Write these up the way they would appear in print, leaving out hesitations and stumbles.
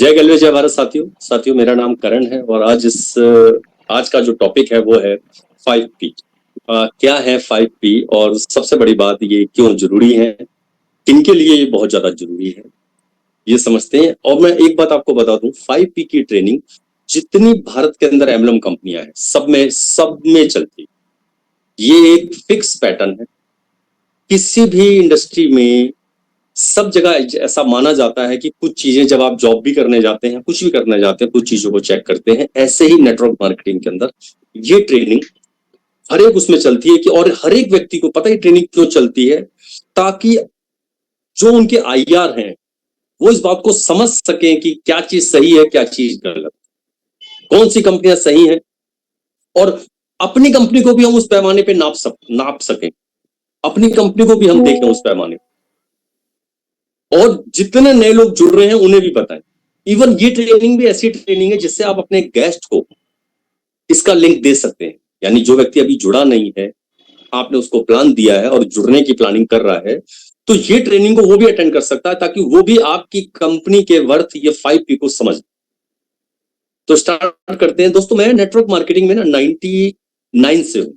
जय गलवे जय भारत साथियों मेरा नाम करण है और आज का जो टॉपिक है वो है 5P। क्या है 5P और सबसे बड़ी बात ये क्यों जरूरी है, किनके लिए ये बहुत ज्यादा जरूरी है, ये समझते हैं। और मैं एक बात आपको बता दूं, 5P की ट्रेनिंग जितनी भारत के अंदर एमलम कंपनियां हैं सब में चलती है। ये एक फिक्स पैटर्न है। किसी भी इंडस्ट्री में सब जगह ऐसा माना जाता है कि कुछ चीजें जब आप जॉब भी करने जाते हैं, कुछ भी करने जाते हैं, कुछ चीजों को चेक करते हैं। ऐसे ही नेटवर्क मार्केटिंग के अंदर ये ट्रेनिंग हर एक उसमें चलती है कि और हर एक व्यक्ति को पता है ट्रेनिंग क्यों चलती है, ताकि जो उनके आईआर हैं वो इस बात को समझ सकें कि क्या चीज सही है, क्या चीज गलत, कौन सी कंपनियां सही हैं, और अपनी कंपनी को भी हम उस पैमाने पे नाप सकें, अपनी कंपनी को भी हम देखें उस पैमाने पे। और जितने नए लोग जुड़ रहे हैं उन्हें भी बताएं। इवन ये ट्रेनिंग भी ऐसी ट्रेनिंग है जिससे आप अपने गेस्ट को इसका लिंक दे सकते हैं। यानी जो व्यक्ति अभी जुड़ा नहीं है, आपने उसको प्लान दिया है और जुड़ने की प्लानिंग कर रहा है, तो ये ट्रेनिंग को वो भी अटेंड कर सकता है, ताकि वो भी आपकी कंपनी के वर्थ ये 5P को समझ। तो स्टार्ट करते हैं दोस्तों। मैं नेटवर्क मार्केटिंग में ना 99 से हूं।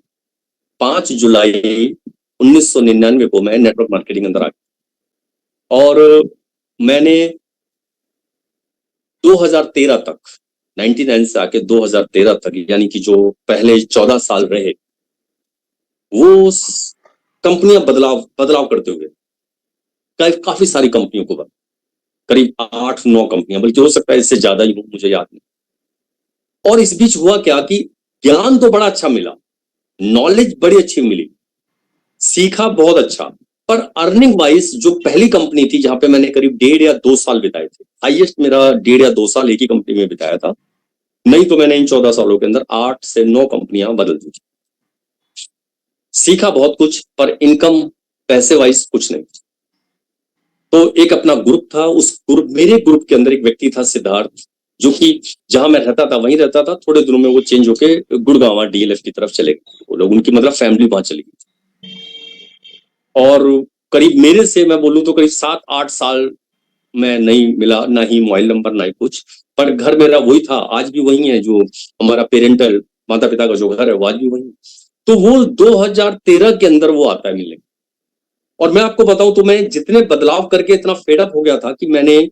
5 जुलाई 1999 को मैं नेटवर्क मार्केटिंग अंदर आ गया और मैंने 2013 तक, 99 से आके 2013 तक, यानी कि जो पहले 14 साल रहे, वो कंपनियां बदलाव करते हुए काफी सारी कंपनियों को करीब 8-9 कंपनियां, बल्कि हो सकता है इससे ज्यादा ही हो, मुझे याद नहीं। और इस बीच हुआ क्या कि ज्ञान तो बड़ा अच्छा मिला, नॉलेज बड़ी अच्छी मिली, सीखा बहुत अच्छा, पर अर्निंग वाइज जो पहली कंपनी थी जहां पे मैंने करीब 1.5 या 2 साल बिताए थे, हाईएस्ट मेरा 1.5 या 2 साल एक ही कंपनी में बिताया था, नहीं तो मैंने इन 14 सालों के अंदर 8 से 9 कंपनियां बदल दी। सीखा बहुत कुछ, पर इनकम पैसे वाइज कुछ नहीं। तो एक अपना ग्रुप था, मेरे ग्रुप के अंदर एक व्यक्ति था सिद्धार्थ, जो कि जहां मैं रहता था वहीं रहता था। थोड़े दिनों में वो चेंज होके गुड़गांव डीएलएफ की तरफ चले गए। वो लोग, उनकी मतलब फैमिली वहां चली गई। और करीब मेरे से मैं बोलूं तो करीब 7-8 साल मैं नहीं मिला, ना ही मोबाइल नंबर ना ही कुछ, पर घर मेरा वही था, आज भी वही है। जो हमारा पेरेंटल माता पिता का जो घर है वो आज भी वही है। तो वो 2013 के अंदर वो आता है मिलने। और मैं आपको बताऊं तो मैं जितने बदलाव करके इतना फेडअप हो गया था कि मैंने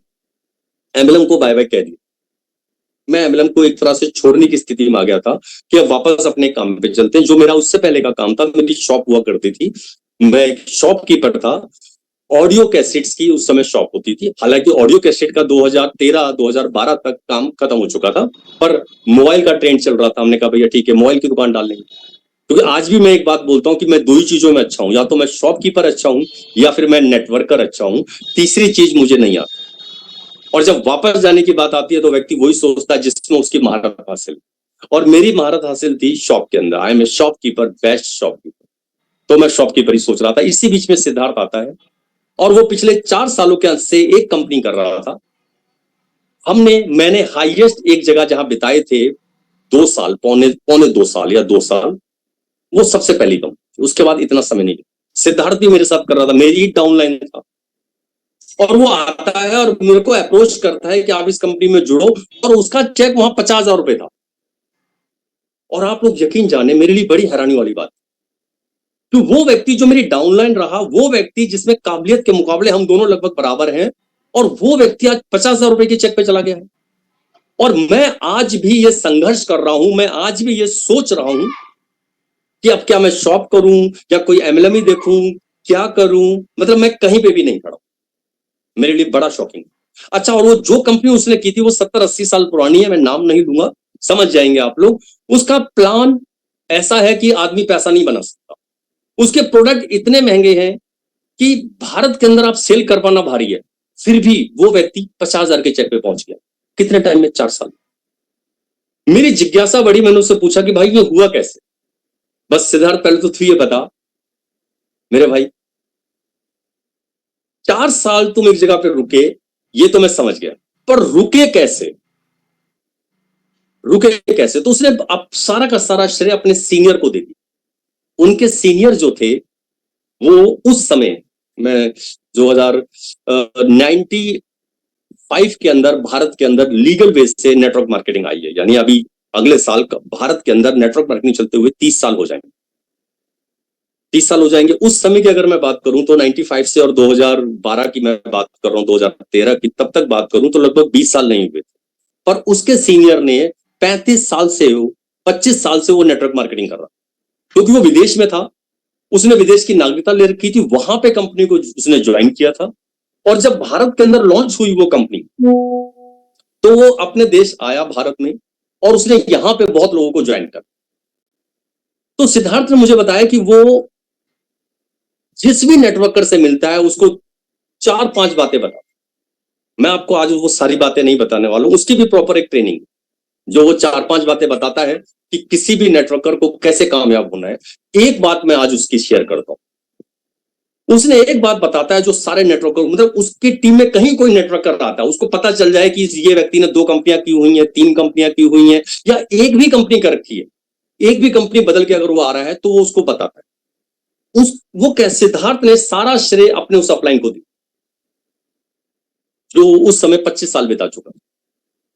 एमएलएम को बाय बाय कह दिया। मैं एमएलएम को एक तरह से छोड़ने की स्थिति में आ गया था कि अब वापस अपने काम पे चलते हैं। जो मेरा उससे पहले का काम था, मेरी शॉप हुआ करती थी, मैं एक शॉपकीपर था। ऑडियो कैसेट्स की उस समय शॉप होती थी। हालांकि ऑडियो कैसेट का 2013-2012 तक काम खत्म हो चुका था, पर मोबाइल का ट्रेंड चल रहा था। हमने कहा भैया ठीक है, मोबाइल की दुकान डाल लेंगे। क्योंकि आज भी मैं एक बात बोलता हूं कि मैं 2 ही चीजों में अच्छा हूं, या तो मैं शॉपकीपर अच्छा हूं या फिर मैं नेटवर्कर अच्छा हूं। तीसरी चीज मुझे नहीं आती। और जब वापस जाने की बात आती है तो व्यक्ति वही सोचता है जिसमें उसकी महारत हासिल। और मेरी महारत हासिल थी शॉप के अंदर। I am a shopkeeper, best shopkeeper. तो मैं शॉपकीपर ही सोच रहा था। इसी बीच में सिद्धार्थ आता है और वो पिछले 4 सालों के अंत से एक कंपनी कर रहा था। मैंने हाईएस्ट एक जगह जहां बिताए थे 2 साल, पौने 2 साल या 2 साल, वो सबसे पहली कंपनी। उसके बाद इतना समय नहीं। सिद्धार्थ भी मेरे साथ कर रहा था, मेरी ही डाउनलाइन था। और वो आता है और मेरे को अप्रोच करता है कि आप इस कंपनी में जुड़ो, और उसका चेक वहां 50,000 रुपए था। और आप लोग यकीन जाने, मेरे लिए बड़ी हैरानी वाली बात कि वो व्यक्ति जो मेरी डाउनलाइन रहा, वो व्यक्ति जिसमें काबिलियत के मुकाबले हम दोनों लगभग बराबर हैं, और वो व्यक्ति आज 50,000 रुपए के चेक पे चला गया है। और मैं आज भी ये संघर्ष कर रहा हूं, मैं आज भी ये सोच रहा हूं कि अब क्या मैं शॉप करूं या कोई एमएलएम ही देखूं, क्या करूं। मतलब मैं कहीं पे भी नहीं खड़ा। मेरे लिए बड़ा शॉकिंग। अच्छा, और वो जो कंपनी उसने की थी वो 70-80 साल पुरानी है, मैं नाम नहीं लूंगा, समझ जाएंगे आप लोग। उसका प्लान ऐसा है कि आदमी पैसा नहीं बना सकता। उसके प्रोडक्ट इतने महंगे हैं कि भारत के अंदर आप सेल कर पाना भारी है। फिर भी वो व्यक्ति 50,000 के चेक पे पहुंच गया। कितने टाइम में? 4 साल। मेरी जिज्ञासा बढ़ी, मैंने उससे पूछा कि भाई ये हुआ कैसे। बस सिद्धार्थ, पहले तो तू ये बता मेरे भाई, 4 साल तुम एक जगह पे रुके, ये तो मैं समझ गया, पर रुके कैसे? तो उसने अब सारा का सारा श्रेय अपने सीनियर को दे दिया। उनके सीनियर जो थे वो उस समय, मैं 2090 2025 के अंदर भारत के अंदर लीगल बेस से नेटवर्क मार्केटिंग आई है, यानी अभी अगले साल भारत के अंदर नेटवर्क मार्केटिंग चलते हुए 30 साल हो जाएंगे। 30 साल हो जाएंगे। उस समय की अगर मैं बात करूं तो 95 से और 2012 की मैं बात कर रहा हूं, 2013 की तब तक बात करूं तो लगभग 20 साल नहीं हुए थे। पर उसके सीनियर ने 35 साल से 25 साल से वो नेटवर्क मार्केटिंग कर रहा, क्योंकि वो विदेश में था, उसने विदेश की नागरिकता ले रखी थी, वहां पे कंपनी को उसने ज्वाइन किया था। और जब भारत के अंदर लॉन्च हुई वो कंपनी, तो वो अपने देश आया भारत में और उसने यहां पे बहुत लोगों को ज्वाइन कर। तो सिद्धार्थ ने मुझे बताया कि वो जिस भी नेटवर्कर से मिलता है उसको 4-5 बातें बताता। मैं आपको आज वो सारी बातें नहीं बताने वाला हूं, उसकी भी प्रॉपर एक ट्रेनिंग जो वो 4-5 बातें बताता है कि किसी भी नेटवर्कर को कैसे कामयाब होना है। एक बात मैं आज उसकी शेयर करता हूं। उसने एक बात बताता है जो सारे नेटवर्कर, मतलब उसकी टीम में कहीं कोई नेटवर्कर आता है, उसको पता चल जाए कि ये व्यक्ति ने 2 कंपनियां की हुई हैं, 3 कंपनियां की हुई हैं, या एक भी कंपनी कर रखी है, एक भी कंपनी बदल के अगर वो आ रहा है तो वो उसको बताता है। वो कैसे, सिद्धार्थ ने सारा श्रेय अपने उस अपलाइन को दिया जो उस समय 25 साल बिता चुका,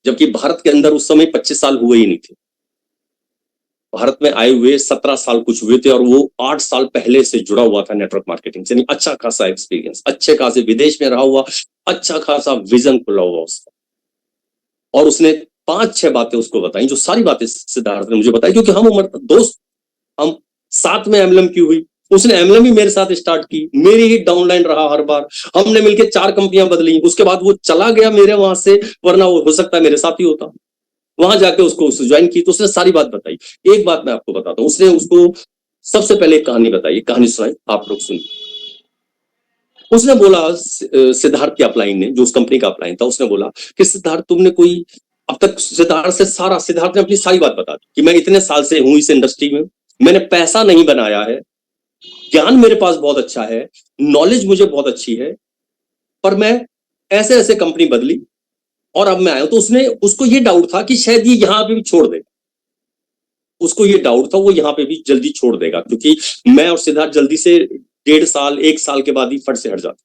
जबकि भारत के अंदर उस समय 25 साल हुए ही नहीं थे। भारत में आए हुए 17 साल कुछ हुए थे और वो 8 साल पहले से जुड़ा हुआ था नेटवर्क मार्केटिंग से, अच्छा खासा एक्सपीरियंस, अच्छे खासे विदेश में रहा हुआ, अच्छा खासा विजन खुला हुआ उसका। और उसने 5-6 बातें उसको बताई, जो सारी बातें सिद्धार्थ ने मुझे बताई, क्योंकि हम उम्र दोस्त, हम साथ में एमएलएम की हुई, उसने एमएलएम ही मेरे साथ स्टार्ट की, मेरी ही डाउनलाइन रहा हर बार, हमने मिलकर 4 कंपनियां बदली, उसके बाद वो चला गया मेरे वहां से, वरना वो हो सकता है मेरे साथ ही होता, वहां जाके उसको ज्वाइन की। तो उसने सारी बात बताई। एक बात मैं आपको बताता हूँ, उसने उसको सबसे पहले एक कहानी बताई, कहानी सुनाई, आप लोग सुनिए। उसने बोला, सिद्धार्थ की अपलाइन ने, जो उस कंपनी का अपलाइन था, उसने बोला कि सिद्धार्थ तुमने कोई अब तक, सिद्धार्थ ने अपनी सारी बात बता दी कि मैं इतने साल से हूं इस इंडस्ट्री में, मैंने पैसा नहीं बनाया है, ज्ञान मेरे पास बहुत अच्छा है, नॉलेज मुझे बहुत अच्छी है, पर मैं ऐसे ऐसे कंपनी बदली और अब मैं आया हूं। तो उसको ये डाउट था कि शायद ये यहां पे भी छोड़ देगा, उसको ये डाउट था वो यहां पे भी जल्दी छोड़ देगा, क्योंकि मैं और सिद्धार्थ जल्दी से 1.5 साल 1 साल के बाद ही फट से हट जाते।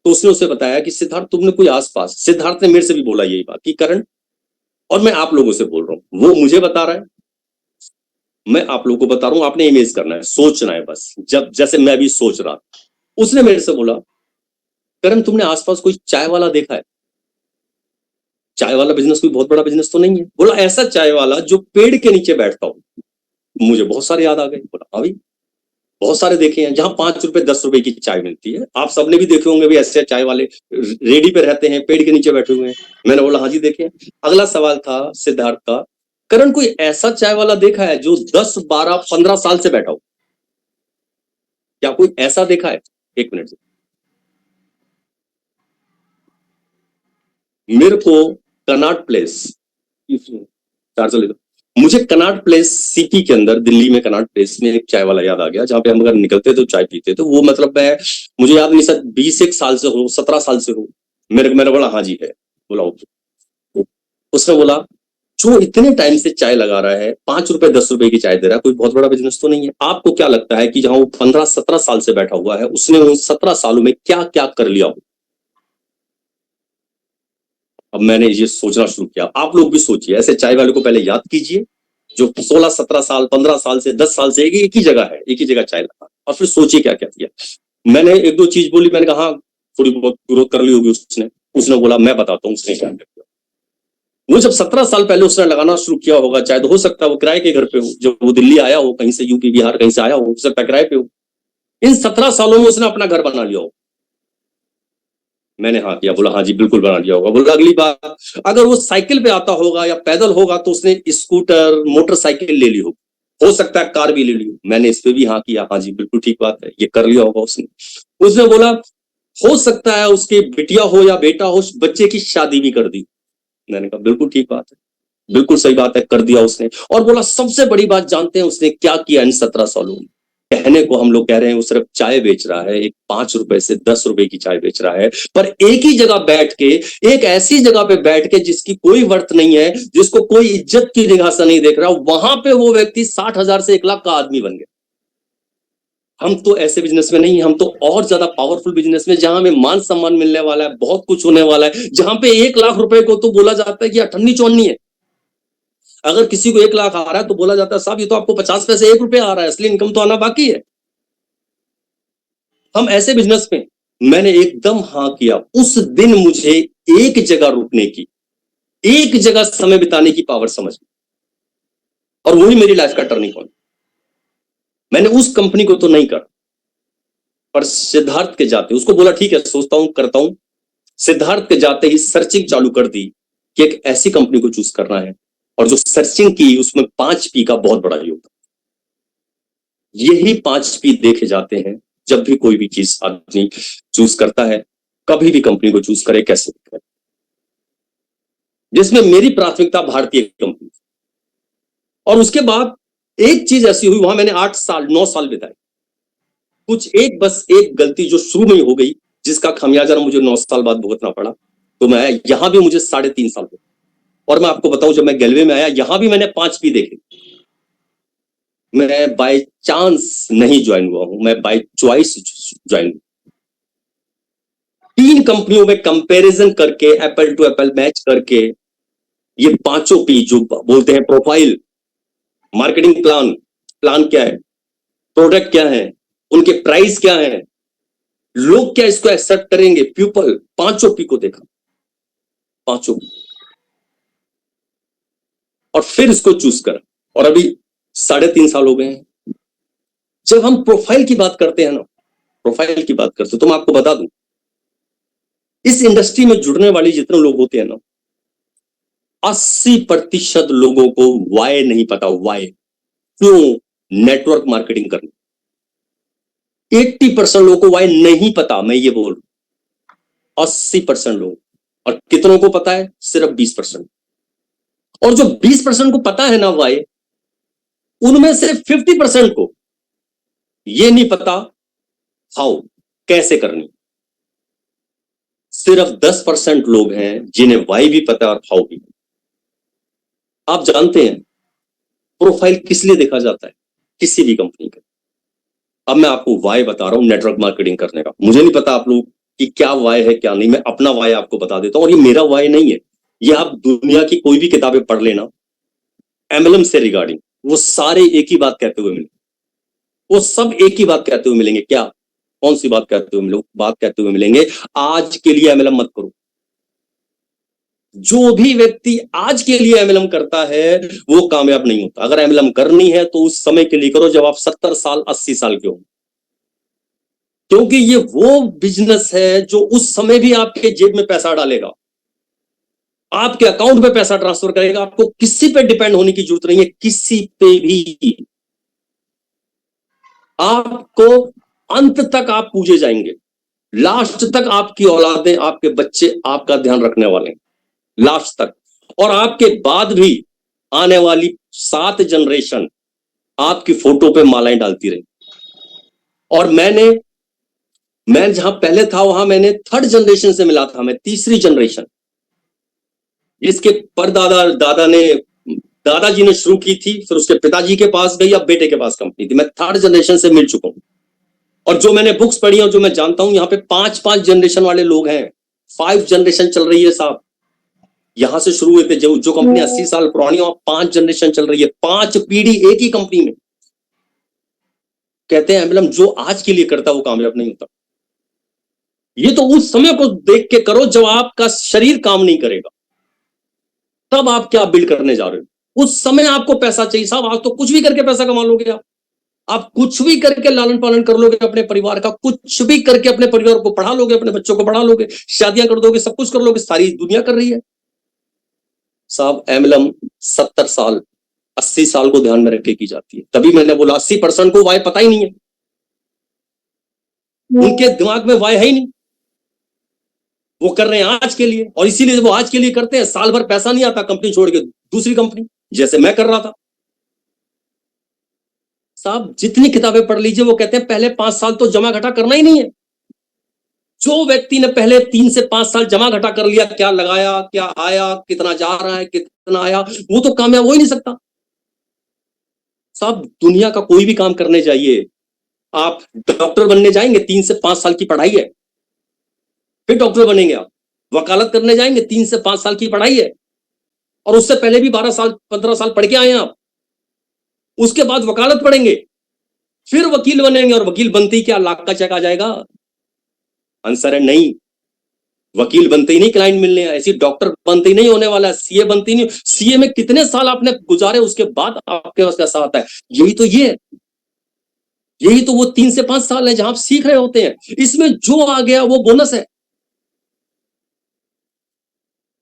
तो उसने उसे बताया कि सिद्धार्थ तुमने कोई आसपास, सिद्धार्थ ने मेरे से भी बोला यही बात कि करण, और मैं आप लोगों से बोल रहा हूं, वो मुझे बता रहा है, मैं आप लोगों को बता रहा हूं, आपने इमेज करना है, सोचना है बस, जब जैसे मैं भी सोच रहा। उसने मेरे से बोला, करण तुमने आसपास कोई चाय वाला देखा है? चाय वाला बिजनेस कोई बहुत बड़ा बिजनेस तो नहीं है। बोला ऐसा चाय वाला जो पेड़ के नीचे बैठता हो। मुझे बहुत सारे याद आ गए। बोला हाँ भाई, बहुत सारे देखे हैं, जहां 5 रुपए 10 रुपए की चाय मिलती है, आप सबने भी देखे होंगे भी, ऐसे चाय वाले रेडी पे रहते हैं, पेड़ के नीचे बैठे हुए हैं। मैंने बोला हाँ जी देखे। अगला सवाल था सिद्धार्थ का, करण कोई ऐसा चाय वाला देखा है जो 10 12 15 साल से बैठा हो? क्या कोई ऐसा देखा है? 1 मिनट से मेरे को कनॉट प्लेस, चार्जर ले दो। मुझे कनॉट प्लेस सीपी के अंदर, दिल्ली में कनॉट प्लेस में एक चाय वाला याद आ गया, जहां पे हम अगर निकलते तो चाय पीते। तो वो मतलब मैं, मुझे याद नहीं सर, 20 साल से हो, 17 साल से हो। मैंने बोला हाँ जी है। बोला ओके। उसने बोला जो इतने टाइम से चाय लगा रहा है, 5 रुपए 10 रुपए की चाय दे रहा है, कोई बहुत बड़ा बिजनेस तो नहीं है। आपको क्या लगता है कि जहां वो 15-17 साल से बैठा हुआ है, उसने उन 17 सालों में क्या क्या कर लिया हो? अब मैंने ये सोचना शुरू किया, आप लोग भी सोचिए, ऐसे चाय वाले को पहले याद कीजिए जो 16-17 साल 15 साल से 10 साल से एक ही जगह है, एक ही जगह चाय लगा, और फिर सोचिए क्या क्या किया। मैंने 1-2 चीज बोली, मैंने कहा हाँ थोड़ी बहुत ग्रोथ कर ली होगी उसने बोला मैं बताता हूँ उसने क्या किया। वो जब 17 साल पहले उसने लगाना शुरू किया होगा चाहे, तो हो सकता है वो किराए के घर पे हो, जब वो दिल्ली आया हो कहीं से, यूपी बिहार कहीं से आया हो सकता है किराए पे हो। इन 17 सालों में उसने अपना घर बना लिया हो। मैंने हाँ किया। बोला हाँ जी बिल्कुल बना लिया होगा। बोला अगली बार अगर वो साइकिल पे आता होगा या पैदल होगा तो उसने स्कूटर मोटरसाइकिल ले ली हो सकता है कार भी ले ली हो। मैंने इस पे भी हाँ किया, हाँ जी बिल्कुल ठीक बात है, ये कर लिया होगा उसने बोला हो सकता है उसके बिटिया हो या बेटा हो, बच्चे की शादी भी कर दी। मैंने कहा बिल्कुल ठीक बात है, बिल्कुल सही बात है, कर दिया उसने। और बोला सबसे बड़ी बात जानते हैं उसने क्या किया इन 17 सालों में? कहने को हम लोग कह रहे हैं वो सिर्फ चाय बेच रहा है, एक 5 रुपए से 10 रुपए की चाय बेच रहा है, पर एक ही जगह बैठ के, एक ऐसी जगह पे बैठ के जिसकी कोई वर्थ नहीं है, जिसको कोई इज्जत की निगाह से नहीं देख रहा, वहां पे वो व्यक्ति 60,000 से 1 लाख का आदमी बन गया। हम तो ऐसे बिजनेस में नहीं, हम तो और ज्यादा पावरफुल बिजनेस में, जहां हमें मान सम्मान मिलने वाला है, बहुत कुछ होने वाला है, जहां पे 1 लाख रुपए को तो बोला जाता है कि अठन्नी चौन्नी है। अगर किसी को 1 लाख आ रहा है तो बोला जाता है साहब ये तो आपको 50 पैसे 1 रुपया आ रहा है, असली इनकम तो आना बाकी है। हम ऐसे बिजनेस में मैंने एकदम हाँ किया। उस दिन मुझे एक जगह रुकने की, एक जगह समय बिताने की पावर समझ में, और वही मेरी लाइफ का टर्निंग पॉइंट। मैंने उस कंपनी को तो नहीं करा, पर सिद्धार्थ के जाते, उसको बोला ठीक है सोचता हूं करता हूं, सिद्धार्थ के जाते ही सर्चिंग चालू कर दी कि एक ऐसी कंपनी को चूज करना है, और जो सर्चिंग की उसमें 5 P का बहुत बड़ा योगदान। यही 5 P देखे जाते हैं जब भी कोई भी चीज आदमी चूज करता है, कभी भी कंपनी को चूज करे, कैसे भी करे। जिसमें मेरी प्राथमिकता भारतीय कंपनी, और उसके बाद एक चीज ऐसी हुई, वहां मैंने 8 साल 9 साल बिताए। कुछ एक बस एक गलती जो शुरू में हो गई, जिसका खामियाजा मुझे 9 साल बाद भुगतना पड़ा। तो मैं यहां भी मुझे 3.5 साल हो, और मैं आपको बताऊं जब मैं गैलवे में आया यहां भी मैंने 5 P देखे। मैं बाय चांस नहीं ज्वाइन हुआ हूं, मैं बाय चॉइस ज्वाइन हूं। 3 कंपनियों में कंपैरिजन करके, एप्पल टू एप्पल मैच करके, ये 5 P जो बोलते हैं प्रोफाइल, मार्केटिंग प्लान, प्लान क्या है, प्रोडक्ट क्या है, उनके प्राइस क्या है, लोग क्या इसको एक्सेप्ट करेंगे, पीपल, 5 P को देखा, 5 P, और फिर इसको चूज करा। और अभी 3.5 साल हो गए हैं। जब हम प्रोफाइल की बात करते हैं ना, प्रोफाइल की बात करते, तो मैं आपको बता दूं, इस इंडस्ट्री में जुड़ने वाली जितने लोग होते हैं ना, 80% लोगों को वाई नहीं पता, वाई क्यों नेटवर्क मार्केटिंग करनी। 80% लोगों को वाई नहीं पता, मैं ये बोल, 80% लोग, और कितनों को पता है, सिर्फ 20%। और जो 20% को पता है ना वाई, उनमें से 50% को ये नहीं पता हाउ, कैसे करनी। सिर्फ 10% लोग हैं जिन्हें वाई भी पता और हाउ भी। आप जानते हैं प्रोफाइल किस लिए देखा जाता है किसी भी कंपनी का? अब मैं आपको वाई बता रहा हूं नेटवर्क मार्केटिंग करने का। मुझे नहीं पता आप लोग कि क्या वाई है क्या नहीं, मैं अपना वाई आपको बता देता हूं, और ये मेरा वाई नहीं है, ये आप दुनिया की कोई भी किताबें पढ़ लेना एमएलएम से रिगार्डिंग, वो सारे एक ही बात कहते हुए मिलेंगे, वो सब एक ही बात कहते हुए मिलेंगे। क्या, कौन सी बात कहते हुए मिलेंगे? बात कहते हुए मिलेंगे, आज के लिए एमएलएम मत करो। जो भी व्यक्ति आज के लिए एमएलएम करता है वो कामयाब नहीं होता। अगर एमएलएम करनी है तो उस समय के लिए करो जब आप 70 साल 80 साल के हो, क्योंकि ये वो बिजनेस है जो उस समय भी आपके जेब में पैसा डालेगा, आपके अकाउंट में पैसा ट्रांसफर करेगा। आपको किसी पे डिपेंड होने की जरूरत नहीं है, किसी पे भी। आपको अंत तक आप पूजे जाएंगे, लास्ट तक आपकी औलादें, आपके बच्चे आपका ध्यान रखने वाले हैं, लास्ट तक। और आपके बाद भी आने वाली 7 जनरेशन आपकी फोटो पे मालाएं डालती रही। और मैं जहां पहले था वहां मैंने 3rd जनरेशन से मिला था, मैं 3री जनरेशन। इसके परदादा दादा ने, दादाजी ने शुरू की थी, फिर उसके पिताजी के पास गई, अब बेटे के पास कंपनी थी। मैं 3rd जनरेशन से मिल चुका हूं, और जो मैंने बुक्स पढ़ी और जो मैं जानता हूं, यहाँ पे 5-5 जनरेशन वाले लोग हैं। 5 जनरेशन चल रही है साहब, यहां से शुरू हुए थे। जो कंपनी 80 साल पुरानी, वहां 5 जनरेशन चल रही है, 5 पीढ़ी एक ही कंपनी में। कहते हैं एमएलएम जो आज के लिए करता है वो कामयाब नहीं होता। ये तो उस समय को देख के करो जब आपका शरीर काम नहीं करेगा, तब आप क्या बिल्ड करने जा रहे हो। उस समय आपको पैसा चाहिए साहब, आज तो कुछ भी करके पैसा कमा लोगे आप कुछ भी करके लालन पालन कर लोगे अपने परिवार का, कुछ भी करके अपने परिवार को पढ़ा लोगे, अपने बच्चों को पढ़ा लोगे, शादियां कर दोगे, सब कुछ कर लोगे, सारी दुनिया कर रही है साहब। एमएलएम 70 साल 80 साल को ध्यान में रख के की जाती है। तभी मैंने बोला 80% को वाई पता ही नहीं है, उनके दिमाग में वाई है ही नहीं, वो कर रहे हैं आज के लिए। और इसीलिए वो आज के लिए करते हैं, साल भर पैसा नहीं आता कंपनी छोड़ के दूसरी कंपनी, जैसे मैं कर रहा था साहब। जितनी किताबें पढ़ लीजिए, वो कहते हैं पहले 5 साल तो जमा घटा करना ही नहीं है। जो व्यक्ति ने पहले 3 से 5 साल जमा घटा कर लिया, क्या लगाया, क्या आया, कितना जा रहा है, कितना आया, वो तो कामयाब हो ही नहीं सकता साहब। दुनिया का कोई भी काम करने जाइए, आप डॉक्टर बनने जाएंगे, 3 से 5 साल की पढ़ाई है, फिर डॉक्टर बनेंगे। आप वकालत करने जाएंगे, 3 से 5 साल की पढ़ाई है, और उससे पहले भी 12 साल 15 साल पढ़ के आए हैं आप। उसके बाद वकालत पढ़ेंगे, फिर वकील बनेंगे, और वकील बनते ही क्या लाख का चेक आ जाएगा? आंसर है नहीं। वकील बनते ही नहीं क्लाइंट मिलने, ऐसी डॉक्टर बनते ही नहीं होने वाला है, सीए बनते ही नहीं। सीए में कितने साल आपने गुजारे, उसके बाद आपके पास कैसा आता है? यही तो ये है, यही तो वो 3 से 5 साल है जहां आप सीख रहे होते हैं। इसमें जो आ गया वो बोनस है।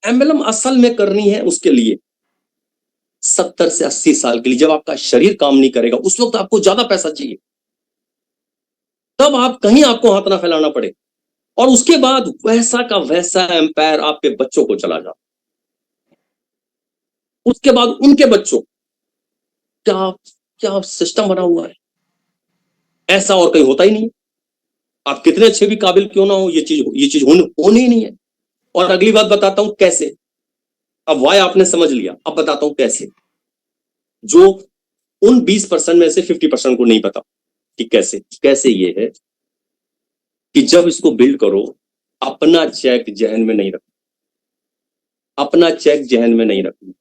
एमएलएम असल में करनी है उसके लिए 70 से 80 साल के लिए, जब आपका शरीर काम नहीं करेगा, उस वक्त आपको ज्यादा पैसा चाहिए, तब आप कहीं आपको हाथ ना फैलाना पड़े, और उसके बाद वैसा का वैसा एम्पायर आपके बच्चों को चला जाए, उसके बाद उनके बच्चों। क्या क्या सिस्टम बना हुआ है, ऐसा और कहीं होता ही नहीं। आप कितने अच्छे भी काबिल क्यों ना हो, ये चीज होनी ही नहीं है। और अगली बात बताता हूं कैसे। अब वाई आपने समझ लिया, अब बताता हूं कैसे, जो उन 20% में से 50% को नहीं पता कि कैसे। कैसे ये है कि जब इसको बिल्ड करो, अपना चेक जहन में नहीं रखना, अपना चेक जहन में नहीं रखना।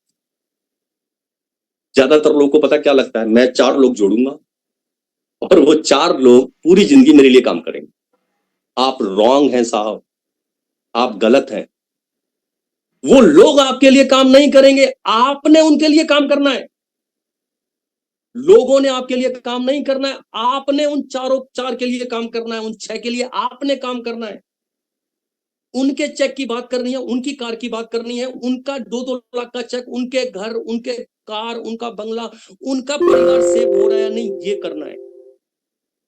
ज्यादातर लोगों को पता क्या लगता है, मैं 4 लोग जोड़ूंगा और वो 4 लोग पूरी जिंदगी मेरे लिए काम करेंगे। आप रॉन्ग हैं साहब, आप गलत हैं। वो लोग आपके लिए काम नहीं करेंगे, आपने उनके लिए काम करना है। लोगों ने आपके लिए काम नहीं करना है, आपने उन चारों 4 के लिए काम करना है, उन 6 के लिए आपने काम करना है। उनके चेक की बात करनी है, उनकी कार की बात करनी है, उनका 2-2 लाख का चेक, उनके घर, उनके कार, उनका बंगला, उनका परिवार सेव हो रहा है नहीं, ये करना है।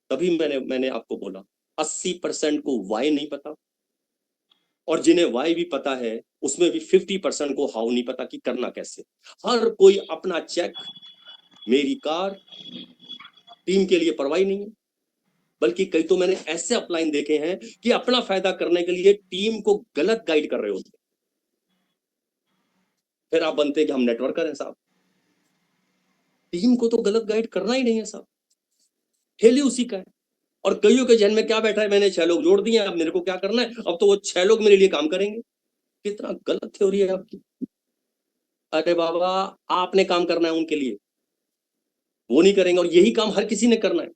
तभी मैंने आपको बोला 80% को वाई नहीं पता, और जिन्हें वाई भी पता है उसमें भी 50% को हाउ नहीं पता कि करना कैसे। हर कोई अपना चेक, मेरी कार, टीम के लिए परवाही नहीं है। बल्कि कई तो मैंने ऐसे अपलाइन देखे हैं कि अपना फायदा करने के लिए टीम को गलत गाइड कर रहे होते हैं। फिर आप बनते कि हम नेटवर्कर हैं साहब, टीम को तो गलत गाइड करना ही नहीं है साहब, ठेली उसी का है। और कईयों के जहन में क्या बैठा है, मैंने 6 लोग जोड़ दिए, अब मेरे को क्या करना है, अब तो वो 6 लोग मेरे लिए काम करेंगे। कितना गलत थ्योरी है आपकी। अरे बाबा, आपने काम करना है उनके लिए, वो नहीं करेंगे, और यही काम हर किसी ने करना है,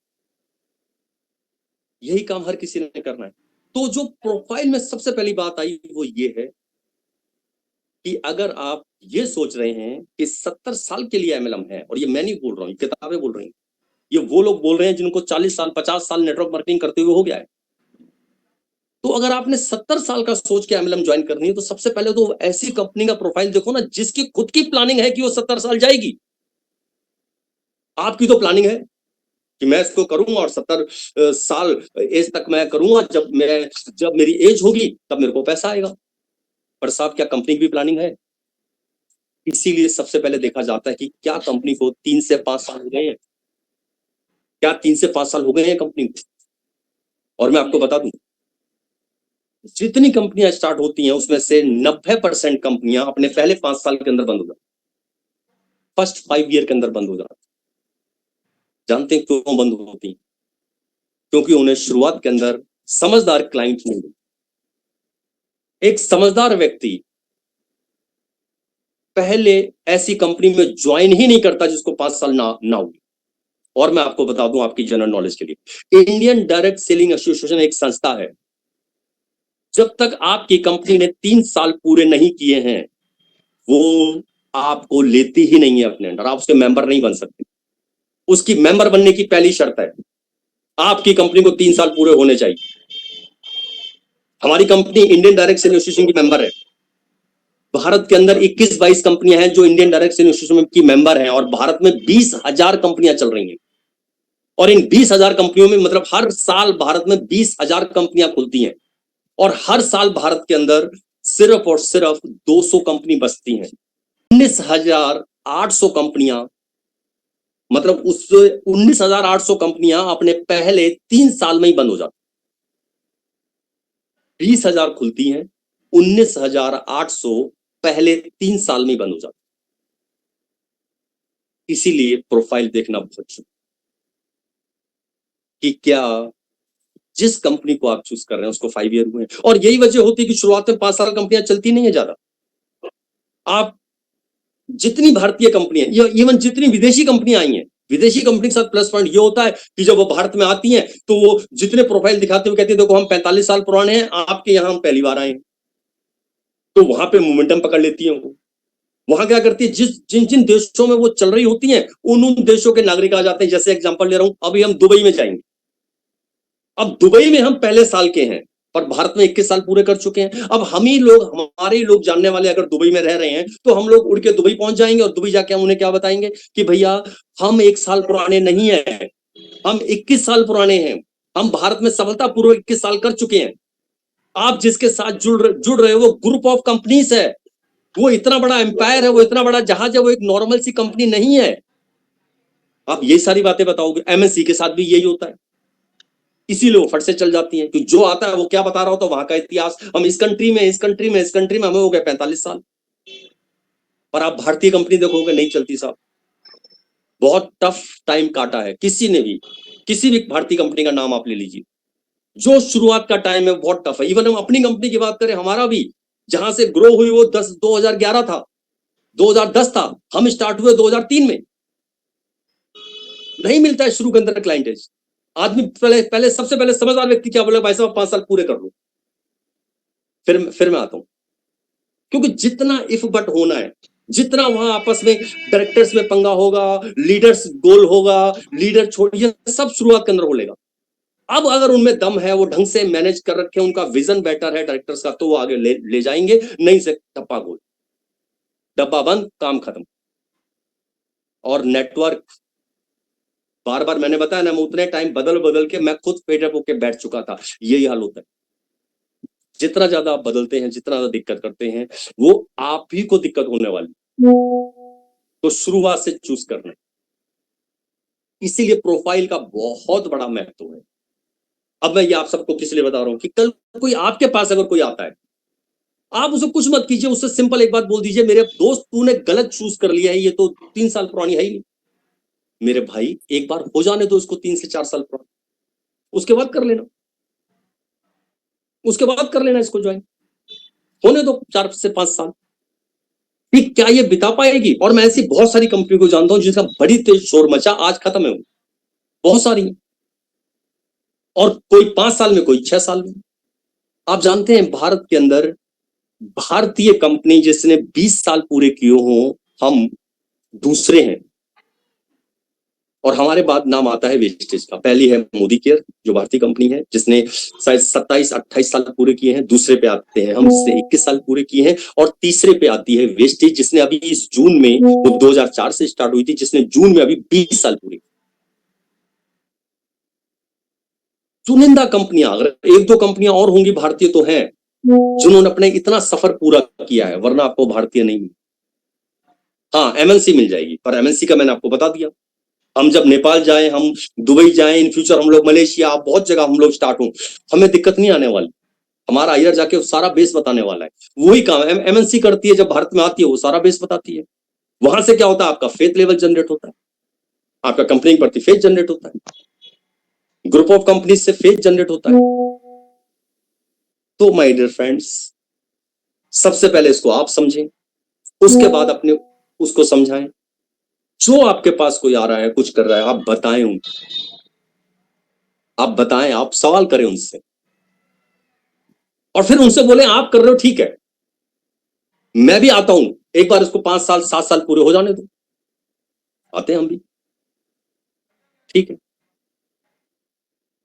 यही काम हर किसी ने करना है। तो जो प्रोफाइल में सबसे पहली बात आई वो ये है कि अगर आप ये सोच रहे हैं कि 70 साल के लिए एमएलएम है, और ये मैं नहीं बोल रहा हूं, ये किताबें बोल रही हैं, ये वो लोग बोल रहे हैं जिनको 40 साल 50 साल नेटवर्क मार्केटिंग करते हुए हो गया है। तो अगर आपने 70 साल का सोच के एमएलएम ज्वाइन करनी है, तो सबसे पहले तो ऐसी कंपनी का प्रोफाइल देखो ना जिसकी खुद की प्लानिंग है कि वो 70 साल जाएगी। आपकी तो प्लानिंग है कि मैं इसको करूंगा और 70 साल एज तक मैं करूंगा, जब मेरी एज होगी तब मेरे को पैसा आएगा। पर साहब, क्या कंपनी की भी प्लानिंग है? इसीलिए सबसे पहले देखा जाता है कि क्या कंपनी को 3 से 5 साल हो गए हैं, क्या 3 से 5 साल हो गए हैं कंपनी को। और मैं आपको बता दूं, जितनी कंपनियां स्टार्ट होती हैं उसमें से 90% कंपनियां अपने पहले 5 साल के अंदर बंद हो जाती, फर्स्ट 5 ईयर के अंदर बंद हो जाती। जानते हैं क्यों बंद होती? क्योंकि उन्हें शुरुआत के अंदर समझदार क्लाइंट नहीं मिले। एक समझदार व्यक्ति पहले ऐसी कंपनी में ज्वाइन ही नहीं करता जिसको 5 साल ना हो। और मैं आपको बता दूं आपकी जनरल नॉलेज के लिए, इंडियन डायरेक्ट सेलिंग एसोसिएशन एक संस्था है। जब तक आपकी कंपनी ने 3 साल पूरे नहीं किए हैं, वो आपको लेती ही नहीं है अपने अंडर, आप उसके मेंबर नहीं बन सकते। उसकी मेंबर बनने की पहली शर्त है आपकी कंपनी को 3 साल पूरे होने चाहिए। हमारी company Indian direct selling association की मेंबर है। भारत के अंदर 21-22 कंपनियां हैं जो इंडियन डायरेक्ट सेलिंग एसोसिएशन की मेंबर हैं, और भारत में 20,000 कंपनियां चल रही हैं। और इन 20,000 कंपनियों में मतलब हर साल भारत में 20,000 कंपनियां खुलती हैं, और हर साल भारत के अंदर सिर्फ और सिर्फ 200 कंपनी बचती हैं। 19,800 कंपनियां, मतलब उस 19,800 कंपनियां अपने पहले 3 साल में ही बंद हो जाती। 20,000 खुलती हैं, 19,800 पहले 3 साल में ही बंद हो जाती। इसीलिए प्रोफाइल देखना बहुत जरूरी। कि क्या जिस कंपनी को आप चूज कर रहे हैं उसको 5 ईयर हुए हैं। और यही वजह होती है कि शुरुआत में 5 साल कंपनियां चलती नहीं है ज्यादा। आप जितनी भारतीय कंपनियां या इवन जितनी विदेशी कंपनियां आई हैं, विदेशी कंपनी के साथ प्लस पॉइंट ये होता है कि जब वो भारत में आती हैं तो वो जितने प्रोफाइल दिखाते हुए कहती है देखो हम 45 साल पुराने हैं, आपके यहां हम पहली बार आए हैं, तो वहां पे मोमेंटम पकड़ लेती है वो। वहां क्या करती है, जिन जिन देशों में वो चल रही होती हैं उन देशों के नागरिक आ जाते हैं। जैसे एग्जांपल ले रहा हूं, अभी हम दुबई में जाएंगे। अब दुबई में हम पहले साल के हैं पर भारत में 21 साल पूरे कर चुके हैं। अब हम ही लोग, हमारे ही लोग जानने वाले अगर दुबई में रह रहे हैं तो हम लोग उड़ के दुबई पहुंच जाएंगे और दुबई जाके हम उन्हें क्या बताएंगे कि भैया हम 1 साल पुराने नहीं है, हम 21 साल पुराने हैं, हम भारत में सफलतापूर्वक 21 साल कर चुके हैं। आप जिसके साथ जुड़ रहे हो वो ग्रुप ऑफ कंपनीज है, वो इतना बड़ा एम्पायर है, वो इतना बड़ा जहाज है, वो एक नॉर्मल सी कंपनी नहीं है। आप ये सारी बातें बताओगे। एमएनसी के साथ भी यही होता है, इसीलिए वो फट से चल जाती है कि जो आता है वो क्या बता रहा होता है वहां का इतिहास, हम इस कंट्री में इस कंट्री में इस कंट्री में हमें हो गए 45 साल। पर आप भारतीय कंपनी देखोगे नहीं चलती साहब, बहुत टफ टाइम काटा है किसी ने भी। किसी भी भारतीय कंपनी का नाम आप ले लीजिए, जो शुरुआत का टाइम है बहुत टफ है। इवन हम अपनी कंपनी की बात करें, हमारा भी जहां से ग्रो हुई वो 2011 था, 2010 था, हम स्टार्ट हुए 2003 में। नहीं मिलता है शुरू के अंदर क्लाइंटेज। आदमी पहले सबसे पहले समझदार व्यक्ति क्या बोले, भाई साहब 5 साल पूरे कर लो, फिर मैं आता हूं। क्योंकि जितना इफ बट होना है, जितना वहां आपस में डायरेक्टर्स में पंगा होगा, लीडर्स गोल होगा, लीडर छोड़िए, सब शुरुआत के अंदर बोलेगा। अब अगर उनमें दम है, वो ढंग से मैनेज कर रखे, उनका विजन बेटर है डायरेक्टर्स का, तो वो आगे ले जाएंगे। नहीं से टप्पा गोल, डब्बा बंद, काम खत्म। और नेटवर्क, बार बार मैंने बताया ना, मैं उतने टाइम बदल बदल के मैं खुद फेड अप होके बैठ चुका था। यही हाल होता है, जितना ज्यादा आप बदलते हैं, जितना ज्यादा दिक्कत करते हैं, वो आप ही को दिक्कत होने वाली। तो शुरुआत से चूज करना, इसीलिए प्रोफाइल का बहुत बड़ा महत्व है। अब मैं ये आप सबको किस लिए बता रहा हूं कि कल कोई आपके पास अगर कोई आता है, आप उसे कुछ मत कीजिए, उससे सिंपल एक बात बोल दीजिए, मेरे दोस्त तूने गलत चूज कर लिया है, ये तो 3 साल पुरानी है ही नहीं। मेरे भाई एक बार हो जाने दो इसको 3 से 4 साल पुराना, उसके बाद कर लेना, उसके बाद कर लेना इसको ज्वाइन, होने दो 4 से 5 साल। फिर क्या ये बिता पाएगी? और मैं ऐसी बहुत सारी कंपनी को जानता हूं जिसका बड़ी तेज शोर मचा, आज खत्म है वो, बहुत सारी। और कोई 5 साल में, कोई 6 साल में। आप जानते हैं भारत के अंदर भारतीय कंपनी जिसने 20 साल पूरे किए हों, हम दूसरे हैं। और हमारे बाद नाम आता है वेस्टेज का। पहली है मोदी केयर जो भारतीय कंपनी है, जिसने शायद 27-28 साल पूरे किए हैं। दूसरे पे आते हैं हम, जिसने 21 साल पूरे किए हैं। और तीसरे पे आती है वेस्टेज, जिसने अभी इस जून में, वो 2004 से स्टार्ट हुई थी, जिसने जून में अभी 20 साल पूरे। चुनिंदा कंपनियां, अगर 1-2 कंपनियां और होंगी भारतीय तो हैं जिन्होंने अपने इतना सफर पूरा किया है, वरना आपको भारतीय नहीं मिली। हाँ, एमएनसी मिल जाएगी, पर एमएनसी का मैंने आपको बता दिया। हम जब नेपाल जाएं, हम दुबई जाएं, इन फ्यूचर हम लोग मलेशिया, बहुत जगह हम लोग स्टार्ट हों, हमें दिक्कत नहीं आने वाली। हमारा आईआर जाके सारा बेस बताने वाला है। वही काम एमएनसी करती है, जब भारत में आती है वो सारा बेस बताती है। वहां से क्या होता है, आपका फेथ लेवल जनरेट होता है, आपका कंपनी के प्रति फेथ जनरेट होता है, ग्रुप ऑफ कंपनी से फेथ जनरेट होता है। तो माय डियर फ्रेंड्स, सबसे पहले इसको आप समझें, उसके बाद अपने उसको समझाएं। जो आपके पास कोई आ रहा है, कुछ कर रहा है, आप बताएं उनको, आप बताएं, आप सवाल करें उनसे, और फिर उनसे बोले आप कर रहे हो ठीक है, मैं भी आता हूं, एक बार इसको 5 साल 7 साल पूरे हो जाने दो, आते हैं हम भी, ठीक है।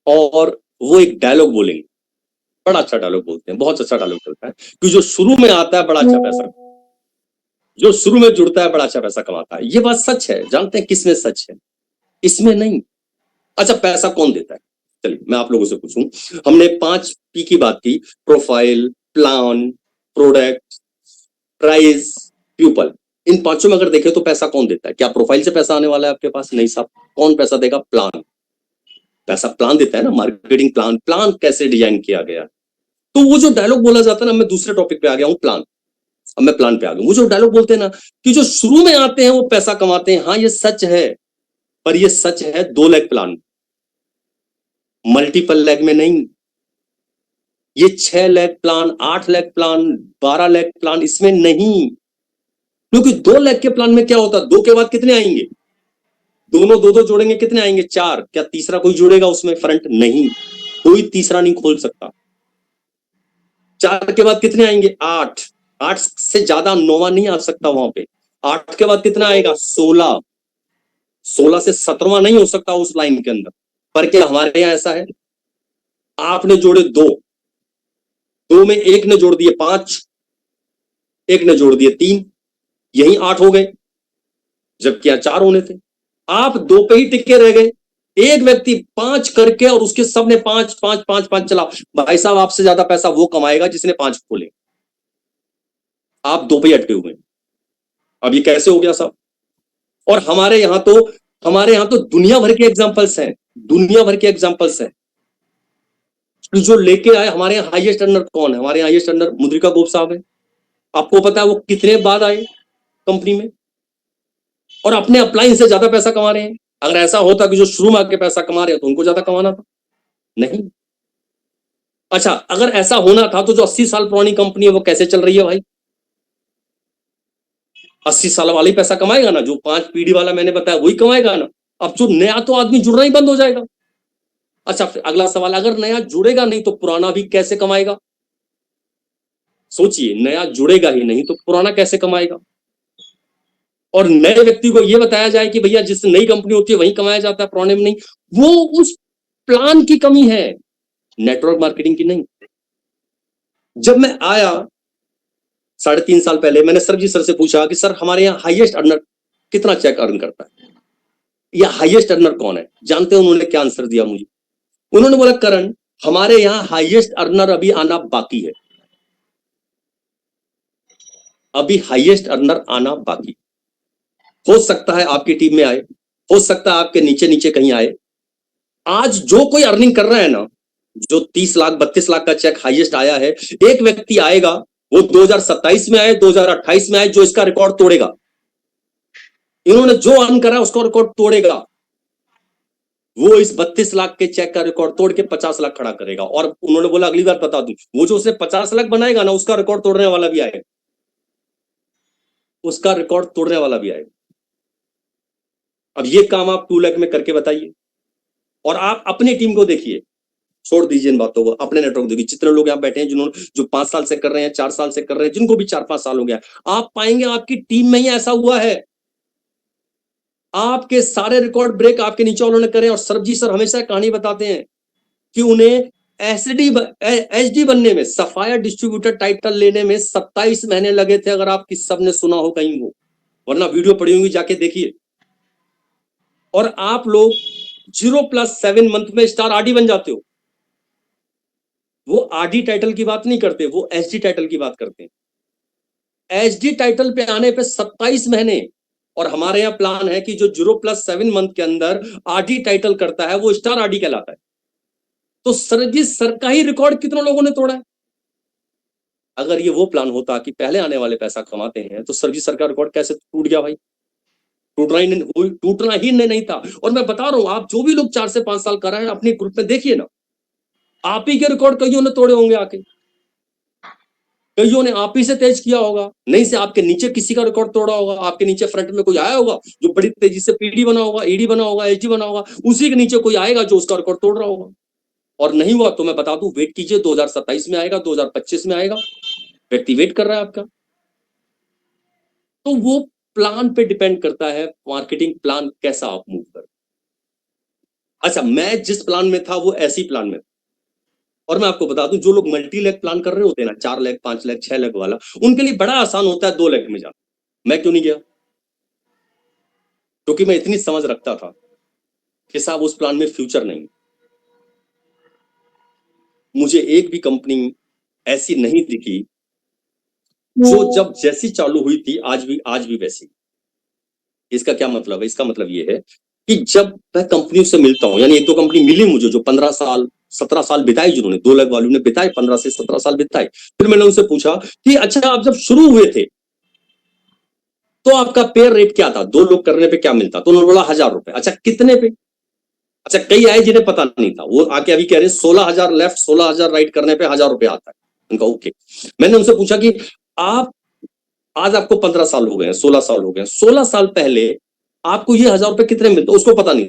और वो एक डायलॉग बोलेंगे, बड़ा अच्छा डायलॉग बोलते हैं, बहुत अच्छा डायलॉग चलता है कि जो शुरू में आता है बड़ा अच्छा पैसा, जो शुरू में जुड़ता है बड़ा अच्छा पैसा कमाता है। ये बात सच है। जानते हैं किसमें सच है? इसमें नहीं। अच्छा, पैसा कौन देता है? चलिए मैं आप लोगों से पूछूं, हमने 5 पी की बात की, profile, plan, product, price, people. इन पांचों में अगर देखें तो पैसा कौन देता है? क्या प्रोफाइल से पैसा आने वाला है आपके पास? नहीं साहब। कौन पैसा देगा? प्लान। पैसा प्लान देता है ना, मार्केटिंग प्लान। प्लान कैसे डिजाइन किया गया? तो वो जो डायलॉग बोला जाता है ना, मैं दूसरे टॉपिक पे आ गया हूं, प्लान। अब मैं प्लान पे आ गया। वो जो डायलॉग बोलते हैं ना कि जो शुरू में आते हैं वो पैसा कमाते हैं, हाँ ये सच है। पर ये सच है 2 लाख प्लान, मल्टीपल लेग में नहीं। ये 6 leg plan, 8 leg plan, 12 leg plan इसमें नहीं। क्योंकि 2 लेग के प्लान में क्या होता है, 2 के बाद कितने आएंगे, दोनों दो दो जोड़ेंगे कितने आएंगे, 4। क्या तीसरा कोई जुड़ेगा उसमें फ्रंट? नहीं, कोई तीसरा नहीं खोल सकता। 4 के बाद कितने आएंगे, 8। 8 से ज्यादा 9वां नहीं आ सकता वहां पे। 8 के बाद कितना आएगा, 16। 16 से 17वां नहीं हो सकता उस लाइन के अंदर। पर क्या हमारे यहां ऐसा है, आपने जोड़े 2, 2 में एक ने जोड़ दिए 5, एक ने जोड़ दिए 3, यही 8 हो गए, जबकि यहां 4 होने थे। आप 2 पे ही टिके रह गए। एक व्यक्ति 5 करके और उसके सब ने 5 5 5 5 चला। भाई साहब, आपसे ज्यादा पैसा वो कमाएगा जिसने 5 खोले, आप 2 पे ही अटके हुए। अब ये कैसे हो गया साहब? और हमारे यहां तो दुनिया भर के एग्जांपल्स हैं, दुनिया भर के एग्जांपल्स हैं। जो लेके आए, हमारे यहाँ हाईएस्ट अर्नर कौन है? हमारे यहाँ हाईएस्ट अर्नर मुद्रिका गोप साहब है। आपको पता है वो कितने बाद आए कंपनी में, और अपने अपलाइन से ज्यादा पैसा कमा रहे हैं। अगर ऐसा होता कि जो शुरू में आके पैसा कमा रहे हैं तो उनको ज्यादा कमाना था, नहीं। अच्छा, अगर ऐसा होना था तो जो 80 साल पुरानी कंपनी है वो कैसे चल रही है भाई? 80 साल वाला ही पैसा कमाएगा ना, जो 5 पीढ़ी वाला मैंने बताया वही कमाएगा ना। अब जो नया तो आदमी जुड़ना ही बंद हो जाएगा। अच्छा, फिर अगला सवाल, अगर नया जुड़ेगा नहीं तो पुराना भी कैसे कमाएगा? सोचिए, नया जुड़ेगा ही नहीं तो पुराना कैसे कमाएगा? और नए व्यक्ति को यह बताया जाए कि भैया जिस नई कंपनी होती है वहीं कमाया जाता है, पुराने में नहीं। वो उस प्लान की कमी है, नेटवर्क मार्केटिंग की नहीं। जब मैं आया 3.5 साल पहले, मैंने सरजी सर से पूछा कि सर हमारे यहाँ हाईएस्ट अर्नर कितना चेक अर्न करता है, या हाईएस्ट अर्नर कौन है? जानते हैं उन्होंने क्या आंसर दिया मुझे? उन्होंने बोला, करण हमारे यहाँ हाईएस्ट अर्नर अभी आना बाकी है, अभी हाईएस्ट अर्नर आना बाकी। हो सकता है आपकी टीम में आए, हो सकता है आपके नीचे नीचे कहीं आए। आज जो कोई अर्निंग कर रहा है ना, जो 30 लाख 32 लाख का चेक हाईएस्ट आया है, एक व्यक्ति आएगा वो 2027 में आए, 2028 में आए, जो इसका रिकॉर्ड तोड़ेगा। इन्होंने जो अर्न करा उसका रिकॉर्ड तोड़ेगा। वो इस 32 लाख के चेक का रिकॉर्ड तोड़ के 50 लाख खड़ा करेगा। और उन्होंने बोला, अगली बार बता दूं, वो जो उसने 50 लाख बनाएगा ना, उसका रिकॉर्ड तोड़ने वाला भी आएगा, उसका रिकॉर्ड तोड़ने वाला भी आएगा। अब ये काम आप 2 लाख में करके बताइए। और आप अपनी टीम को देखिए, छोड़ दीजिए इन बातों को, अपने नेटवर्क देखिए। जितने लोग यहाँ बैठे हैं जिन्होंने, जो 5 साल से कर रहे हैं, 4 साल से कर रहे हैं, जिनको भी 4-5 साल हो गया, आप पाएंगे आपकी टीम में ही ऐसा हुआ है। आपके सारे रिकॉर्ड ब्रेक आपके नीचे वालों ने करे। और सरबजीत सर हमेशा कहानी बताते हैं कि उन्हें एचडी बनने में, सफायर डिस्ट्रीब्यूटर टाइटल लेने में 27 महीने लगे थे। अगर आप किस सब ने सुना हो कहीं वो, वरना वीडियो पड़ी होंगी, जाके देखिए। और आप लोग 0+7 मंथ में स्टार आरडी बन जाते हो। वो आरडी टाइटल की बात नहीं करते, वो एचडी टाइटल की बात करते हैं। एचडी टाइटल पे आने पे 27 महीने। और हमारे यहाँ प्लान है कि जो 0+7 मंथ के अंदर आरडी टाइटल करता है वो स्टार आरडी कहलाता है। तो सरजीत सर का ही रिकॉर्ड कितने लोगों ने तोड़ा है? अगर ये वो प्लान होता कि पहले आने वाले पैसा कमाते हैं, तो सरजीत सर का रिकॉर्ड कैसे टूट गया भाई? टूटना ही नहीं था। और मैं बता रहा हूं, आप जो भी लोग 4 से 5 साल कर रहे हैं अपने ग्रुप में देखिए ना, आप ही के रिकॉर्ड कईयों ने तोड़े होंगे आके। कईयों ने आप ही से तेज किया होगा, नहीं से आपके नीचे किसी का रिकॉर्ड तोड़ा होगा। आपके नीचे फ्रंट में कोई आया होगा जो बड़ी तेजी से पीडी बना होगा, ईडी बना होगा, एचडी बना होगा, उसी के नीचे कोई आएगा जो उसका रिकॉर्ड तोड़ रहा होगा। और नहीं हुआ तो मैं बता दूं, वेट कीजिए, 2027 में आएगा, 2025 में आएगा। व्यक्ति वेट कर रहा है आपका। तो वो प्लान पे डिपेंड करता है, मार्केटिंग प्लान कैसा आप मूव कर। अच्छा, मैं जिस प्लान में था वो ऐसी प्लान में था। और मैं आपको बता दूं, जो लोग मल्टी लेग प्लान कर रहे होते हैं ना, 4 लाख 5 लाख 6 लाख वाला, उनके लिए बड़ा आसान होता है 2 लाख में जाना। मैं क्यों नहीं गया? क्योंकि मैं इतनी समझ रखता था कि साहब उस प्लान में फ्यूचर नहीं। मुझे एक भी कंपनी ऐसी नहीं दिखी जो जब जैसी चालू हुई थी आज भी वैसी। इसका क्या मतलब है? इसका मतलब ये है कि जब मैं कंपनियों से मिलता हूं, यानी 1-2 कंपनी मिली मुझे जो 15 साल 17 साल बिताई, जिन्होंने 2 लाख वालों ने बिताए, 15 से 17 साल बिताए। फिर मैंने उनसे पूछा कि अच्छा, आप जब शुरू हुए थे तो आपका पेयर रेट क्या था, 2 लोग करने पे क्या मिलता? तो उन्होंने बोला 1000 रुपए। अच्छा, कितने पे? अच्छा, कई आए जिन्हें पता नहीं था, वो आके अभी कह रहे हैं 16,000 लेफ्ट 16,000 राइट करने पे 1,000 रुपया आता है। उनका ओके। मैंने उनसे पूछा कि आप, आज आपको 15 साल हो गए, 16 साल हो गए, 16 साल पहले आपको ये 1,000 रुपए कितने मिलते? उसको पता नहीं।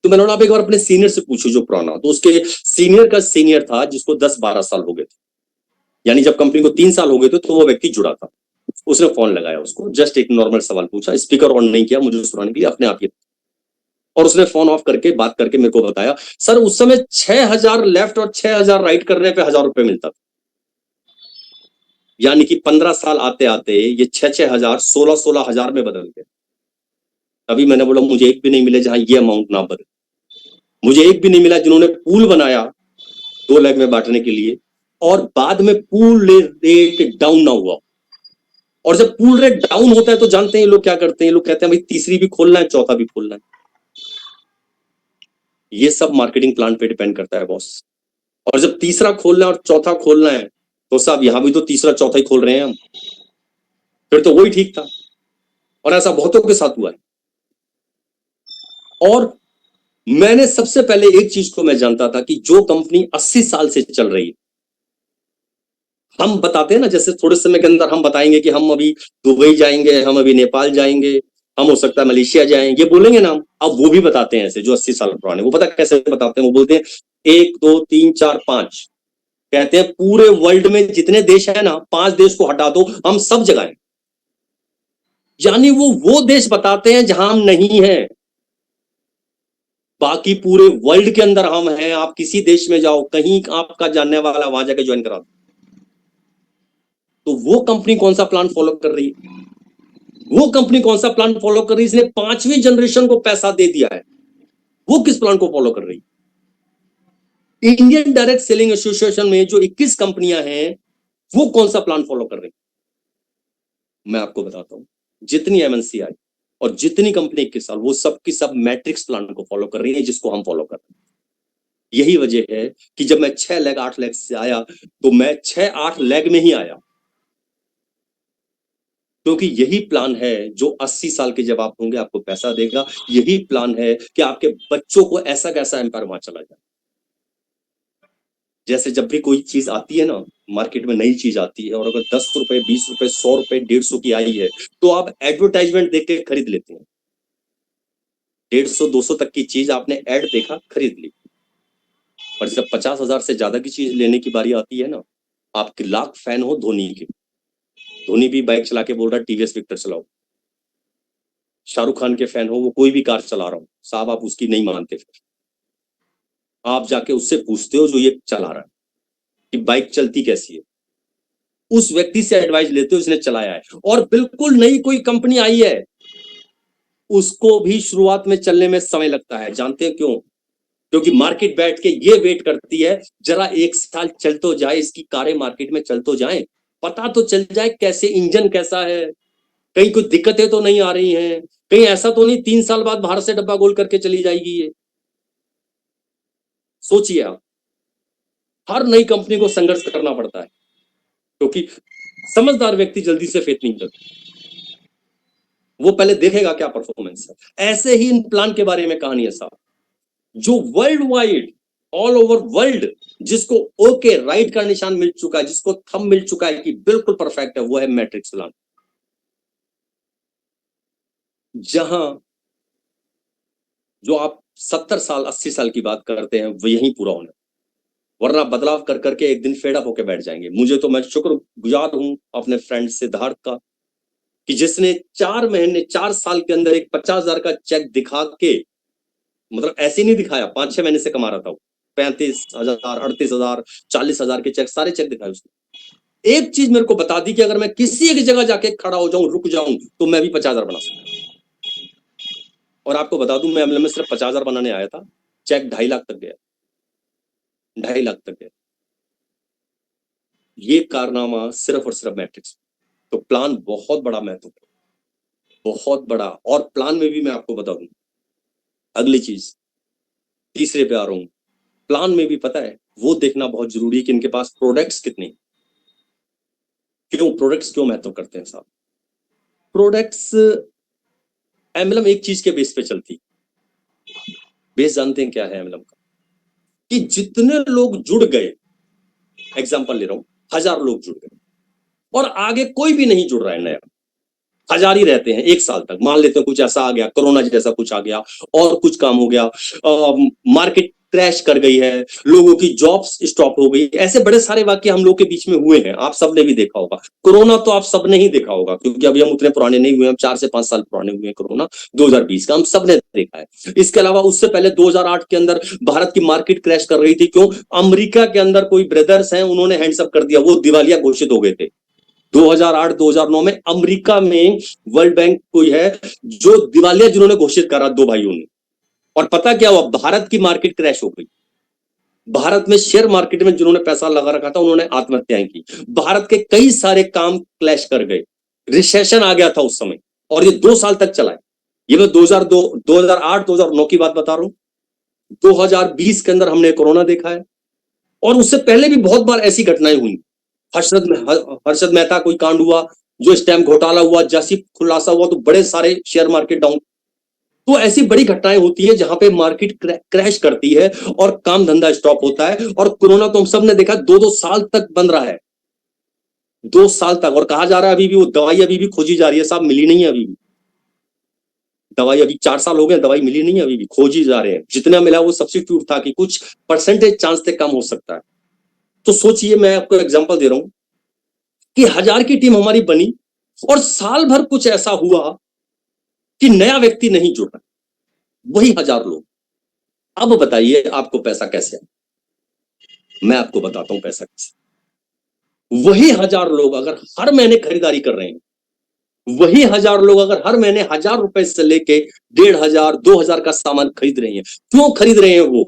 तो मैंने बोला आप एक बार अपने सीनियर से पूछो जो पुराना। तो उसके सीनियर का सीनियर था जिसको 10-12 साल हो गए थे, यानी जब कंपनी को 3 साल हो गए थे तो वो व्यक्ति जुड़ा था। उसने फोन लगाया, उसको जस्ट एक नॉर्मल सवाल पूछा, स्पीकर ऑन नहीं किया, मुझे सुनाने के लिए, अपने आप ही। और उसने फोन ऑफ करके बात करके मेरे को बताया, सर उस समय 6,000 लेफ्ट और 6,000 राइट करने पे 1,000 रुपए मिलता था। यानी कि 15 साल आते आते ये 6,000 16,000 में बदल गए। तभी मैंने बोला मुझे एक भी नहीं मिले जहां ये अमाउंट ना बदले। मुझे एक भी नहीं मिला जिन्होंने पूल बनाया 2 लेग में बांटने के लिए और बाद में पूल रेट डाउन ना हुआ। और जब पूल रेट डाउन होता है तो जानते हैं लोग क्या करते हैं, लोग कहते हैं भाई तीसरी भी खोलना है, चौथा भी खोलना है। ये सब मार्केटिंग प्लान पे डिपेंड करता है बॉस। और जब तीसरा खोलना है और चौथा खोलना है तो साहब यहां भी तो तीसरा चौथा ही खोल रहे हैं हम, फिर तो वही ठीक था। और ऐसा बहुतों के साथ हुआ है। और मैंने सबसे पहले एक चीज को मैं जानता था कि जो कंपनी 80 साल से चल रही है, हम बताते हैं ना, जैसे थोड़े समय के अंदर हम बताएंगे कि हम अभी दुबई जाएंगे, हम अभी नेपाल जाएंगे, हम हो सकता है मलेशिया जाएंगे, ये बोलेंगे ना हम। अब वो भी बताते हैं ऐसे जो 80 साल पुराने, वो पता कैसे बताते हैं? वो बोलते हैं 1 2 3 4 5, कहते हैं पूरे वर्ल्ड में जितने देश है ना, 5 देश को हटा दो, हम सब जगह हैं। यानी वो देश बताते हैं जहां हम नहीं है, बाकी पूरे वर्ल्ड के अंदर हम हैं। आप किसी देश में जाओ, कहीं आपका जानने वाला वहां जाके ज्वाइन करा दो। तो वो कंपनी कौन सा प्लान फॉलो कर रही है? वो कंपनी कौन सा प्लान फॉलो कर रही है? इसने 5वीं जनरेशन को पैसा दे दिया है, वो किस प्लान को फॉलो कर रही है? इंडियन डायरेक्ट सेलिंग एसोसिएशन में जो 21 कंपनियां हैं, वो कौन सा प्लान फॉलो कर रही है? मैं आपको बताता हूं, जितनी एमएनसी आई और जितनी कंपनी 21 साल, वो सब की सब मैट्रिक्स प्लान को फॉलो कर रही है, जिसको हम फॉलो कर रहे हैं। यही वजह है कि जब मैं 6 लेग 8 लेग से आया तो मैं 6-8 लेग में ही आया, क्योंकि यही प्लान है जो 80 साल के जब आप होंगे आपको पैसा देगा। यही प्लान है कि आपके बच्चों को ऐसा कैसा एम्पायर वहां चला जाए। जैसे जब भी कोई चीज आती है ना, मार्केट में नई चीज आती है, और अगर 10 रुपए 20 रुपए 100 रुपए 150 की आई है, तो आप एडवर्टाइजमेंट देख के खरीद लेते हैं। 150 200 तक की चीज आपने एड देखा, खरीद ली। और जब 50,000 से ज्यादा की चीज लेने की बारी आती है ना, आपके लाख फैन हो धोनी के, धोनी भी बाइक चला के बोल रहा है टीवीएस विक्टर चलाओ। शाहरुख खान के फैन हो, वो कोई भी कार चला रहा हो साहब, आप उसकी नहीं मानते, फिर आप जाके उससे पूछते हो जो ये चला रहा है कि बाइक चलती कैसी है, उस व्यक्ति से एडवाइस लेते हो जिसने चलाया है। और बिल्कुल नई कोई कंपनी आई है, उसको भी शुरुआत में चलने में समय लगता है। जानते हैं क्यों? क्योंकि मार्केट बैठ के ये वेट करती है जरा 1 साल चल तो जाए, इसकी कारें मार्केट में चल तो जाए, पता तो चल जाए कैसे इंजन कैसा है, कहीं कुछ दिक्कतें तो नहीं आ रही हैं, कहीं ऐसा तो नहीं 3 साल बाद बाहर से डब्बा गोल करके चली जाएगी ये। सोचिए आप, हर नई कंपनी को संघर्ष करना पड़ता है, क्योंकि समझदार व्यक्ति जल्दी से फेथ नहीं करता, वो पहले देखेगा क्या परफॉर्मेंस है। ऐसे ही इन प्लान के बारे में कहानी है साहब, जो world wide, all over world, जिसको ओके राइट का निशान मिल चुका है, जिसको थंब मिल चुका है कि बिल्कुल परफेक्ट है, वो है मैट्रिक्स प्लान। जहां जो आप 70 साल 80 साल की बात करते हैं वो यही पूरा होना, वरना बदलाव कर करके एक दिन फेड अप होकर बैठ जाएंगे। मुझे तो, मैं शुक्रगुजार हूं अपने फ्रेंड सिद्धार्थ का, कि जिसने 4 महीने 4 साल के अंदर एक 50,000 का चेक दिखा के, मतलब ऐसे नहीं दिखाया, 5-6 महीने से कमा रहा था वो, 35,000 38,000 40,000 के चेक, सारे चेक दिखाए उसने। एक चीज मेरे को बता दी कि अगर मैं किसी एक जगह जाके खड़ा हो जाऊं, रुक जाऊं, तो मैं भी 50,000 बना सकता हूं। और आपको बता दूं, मैं एमएलएम में सिर्फ 50,000 बनाने आया था, चेक 2.5 लाख तक गया, 2.5 लाख तक गया। ये कारनामा सिर्फ और सिर्फ मैट्रिक्स। तो प्लान बहुत बड़ा महत्व, बहुत बड़ा। और प्लान में भी मैं आपको बता दूं अगली चीज, तीसरे पे आ रहा हूं। प्लान में भी पता है वो देखना बहुत जरूरी है कि इनके पास प्रोडक्ट्स कितने। क्यों प्रोडक्ट्स क्यों महत्व करते हैं साहब? प्रोडक्ट्स एमएलएम एक चीज के बेस पे चलती, बेस जानते हैं क्या है एमएलएम का? कि जितने लोग जुड़ गए, एग्जाम्पल ले रहा हूं, 1000 लोग जुड़ गए और आगे कोई भी नहीं जुड़ रहा है नया, 1000 ही रहते हैं 1 साल तक, मान लेते हैं कुछ ऐसा आ गया, कोरोना जैसा कुछ आ गया और कुछ काम हो गया, मार्केट क्रैश कर गई है, लोगों की जॉब्स स्टॉप हो गई, ऐसे बड़े सारे वाक्य हम लोग के बीच में हुए हैं, आप सबने भी देखा होगा। कोरोना तो आप सबने ही देखा होगा, क्योंकि अभी हम उतने पुराने नहीं हुए, हम 4 से 5 साल पुराने हुए हैं। कोरोना 2020 का हम सबने देखा है। इसके अलावा उससे पहले 2008 के अंदर भारत की मार्केट क्रैश कर रही थी, क्यों? अमेरिका के अंदर कोई ब्रदर्स हैं, उन्होंने हैंड्स अप कर दिया, वो दिवालिया घोषित हो गए थे 2008-2009 में। अमेरिका में वर्ल्ड बैंक कोई है जो दिवालिया जिन्होंने घोषित करा, दो भाइयों ने। और पता क्या हुआ? भारत की मार्केट क्रैश हो गई। भारत में शेयर मार्केट में जिन्होंने पैसा लगा रखा था उन्होंने आत्महत्याएं की। भारत के कई सारे काम क्लैश कर गए, रिसेशन आ गया था उस समय, और ये 2 साल तक चला है। ये मैं 2002 2008 2009 की बात बता रहा हूं। 2020 के अंदर हमने कोरोना देखा है, और उससे पहले भी बहुत बार ऐसी घटनाएं हुई। हर्षद मेहता कोई कांड हुआ, जो स्टैम्प घोटाला हुआ, जैसी खुलासा हुआ तो बड़े सारे शेयर मार्केट डाउन। तो ऐसी बड़ी घटनाएं होती है जहां पे मार्केट क्रैश करती है और काम धंधा स्टॉप होता है। और कोरोना तो हम सब ने देखा 2-2 साल तक बंद रहा है, 2 साल तक। और कहा जा रहा है अभी भी वो दवाई अभी भी खोजी जा रही है साहब, मिली नहीं है अभी भी दवाई। अभी 4 साल हो गए, दवाई मिली नहीं है, अभी भी खोजी जा रहे हैं। जितना मिला वो सब्स्टिट्यूट था कि कुछ परसेंटेज चांस से कम हो सकता है। तो सोचिए, मैं आपको एग्जांपल दे रहा हूं कि 1000 की टीम हमारी बनी और साल भर कुछ ऐसा हुआ कि नया व्यक्ति नहीं जुड़ रहा, वही 1000 लोग। अब बताइए आपको पैसा कैसे आए? मैं आपको बताता हूं पैसा कैसे। वही 1000 लोग अगर हर महीने खरीदारी कर रहे हैं, वही 1000 लोग अगर हर महीने 1000 रुपए से लेके 1500 2000 का सामान खरीद रहे हैं। क्यों खरीद रहे हैं वो?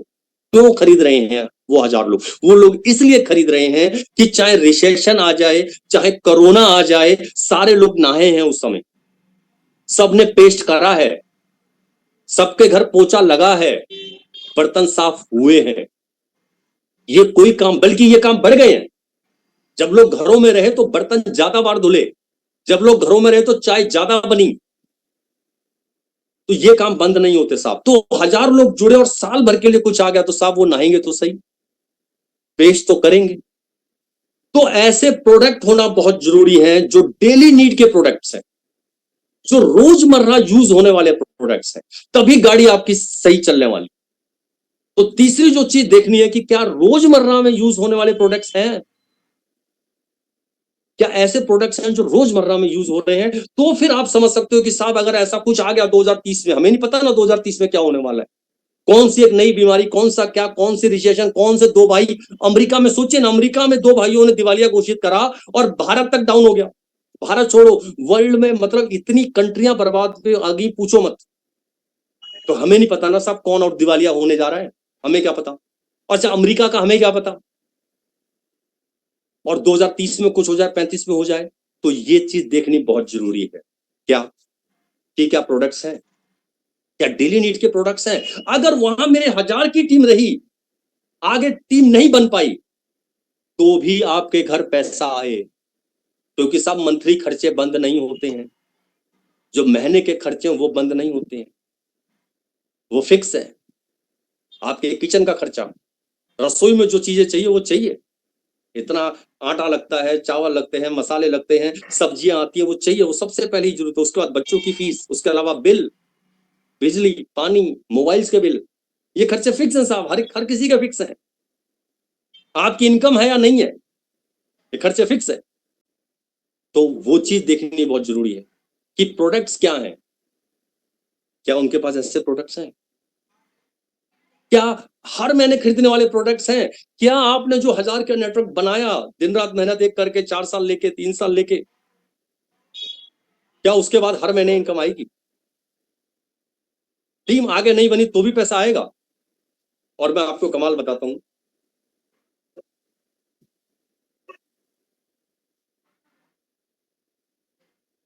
क्यों खरीद रहे हैं वो 1000 लोग? वो लोग इसलिए खरीद रहे हैं कि चाहे रिसेशन आ जाए, चाहे कोरोना आ जाए, सारे लोग नहाए हैं उस समय, सबने पेस्ट करा है, सबके घर पोछा लगा है, बर्तन साफ हुए हैं। ये कोई काम, बल्कि ये काम बढ़ गए हैं। जब लोग घरों में रहे तो बर्तन ज्यादा बार धुले, जब लोग घरों में रहे तो चाय ज्यादा बनी। तो ये काम बंद नहीं होते साहब। तो 1000 लोग जुड़े और साल भर के लिए कुछ आ गया तो साहब वो नहाएंगे तो सही, पेश तो करेंगे। तो ऐसे प्रोडक्ट होना बहुत जरूरी है जो डेली नीड के प्रोडक्ट्स हैं, जो रोजमर्रा यूज होने वाले प्रोडक्ट्स हैं, तभी गाड़ी आपकी सही चलने वाली। तो तीसरी जो चीज देखनी है कि क्या रोजमर्रा में यूज होने वाले प्रोडक्ट्स हैं, क्या ऐसे प्रोडक्ट्स हैं जो रोजमर्रा में यूज हो रहे हैं। तो फिर आप समझ सकते हो कि साहब अगर ऐसा कुछ आ गया 2030 में, हमें नहीं पता ना 2030 में क्या होने वाला है, कौन सी एक नई बीमारी, कौन सा क्या, कौन सी रिसेशन, कौन से दो भाई। अमेरिका में सोचिए ना, अमेरिका में 2 भाइयों ने दिवालिया घोषित करा और भारत तक डाउन हो गया। भारत छोड़ो, वर्ल्ड में मतलब इतनी कंट्रियां बर्बाद पे आ गई, पूछो मत। तो हमें नहीं पता ना साहब कौन और दिवालिया होने जा रहा है, हमें क्या पता। अच्छा, अमेरिका का हमें क्या पता, और 2030 में कुछ हो जाए, 35 में हो जाए। तो ये चीज देखनी बहुत जरूरी है, क्या कि क्या प्रोडक्ट्स हैं, क्या डेली नीड के प्रोडक्ट्स हैं। अगर वहां मेरे 1000 की टीम रही, आगे टीम नहीं बन पाई, तो भी आपके घर पैसा आए, क्योंकि सब मंथली खर्चे बंद नहीं होते हैं। जो महीने के खर्चे हैं वो बंद नहीं होते हैं, वो फिक्स है। आपके किचन का खर्चा, रसोई में जो चीजें चाहिए वो चाहिए, इतना आटा लगता है, चावल लगते हैं, मसाले लगते हैं, सब्जियां आती है, वो चाहिए, वो सबसे पहली जरूरत है। उसके बाद बच्चों की फीस, उसके अलावा बिल, बिजली, पानी, मोबाइल्स के बिल, ये खर्चे फिक्स हैं साहब, हर किसी का फिक्स है। आपकी इनकम है या नहीं है, ये खर्चे फिक्स है। तो वो चीज देखनी बहुत जरूरी है कि प्रोडक्ट्स क्या हैं, क्या उनके पास ऐसे प्रोडक्ट्स हैं, क्या हर महीने खरीदने वाले प्रोडक्ट्स हैं। क्या आपने जो 1000 का नेटवर्क बनाया दिन रात मेहनत एक करके, 4 साल लेके, 3 साल लेके, क्या उसके बाद हर महीने इनकम आएगी? टीम आगे नहीं बनी तो भी पैसा आएगा। और मैं आपको कमाल बताता हूं,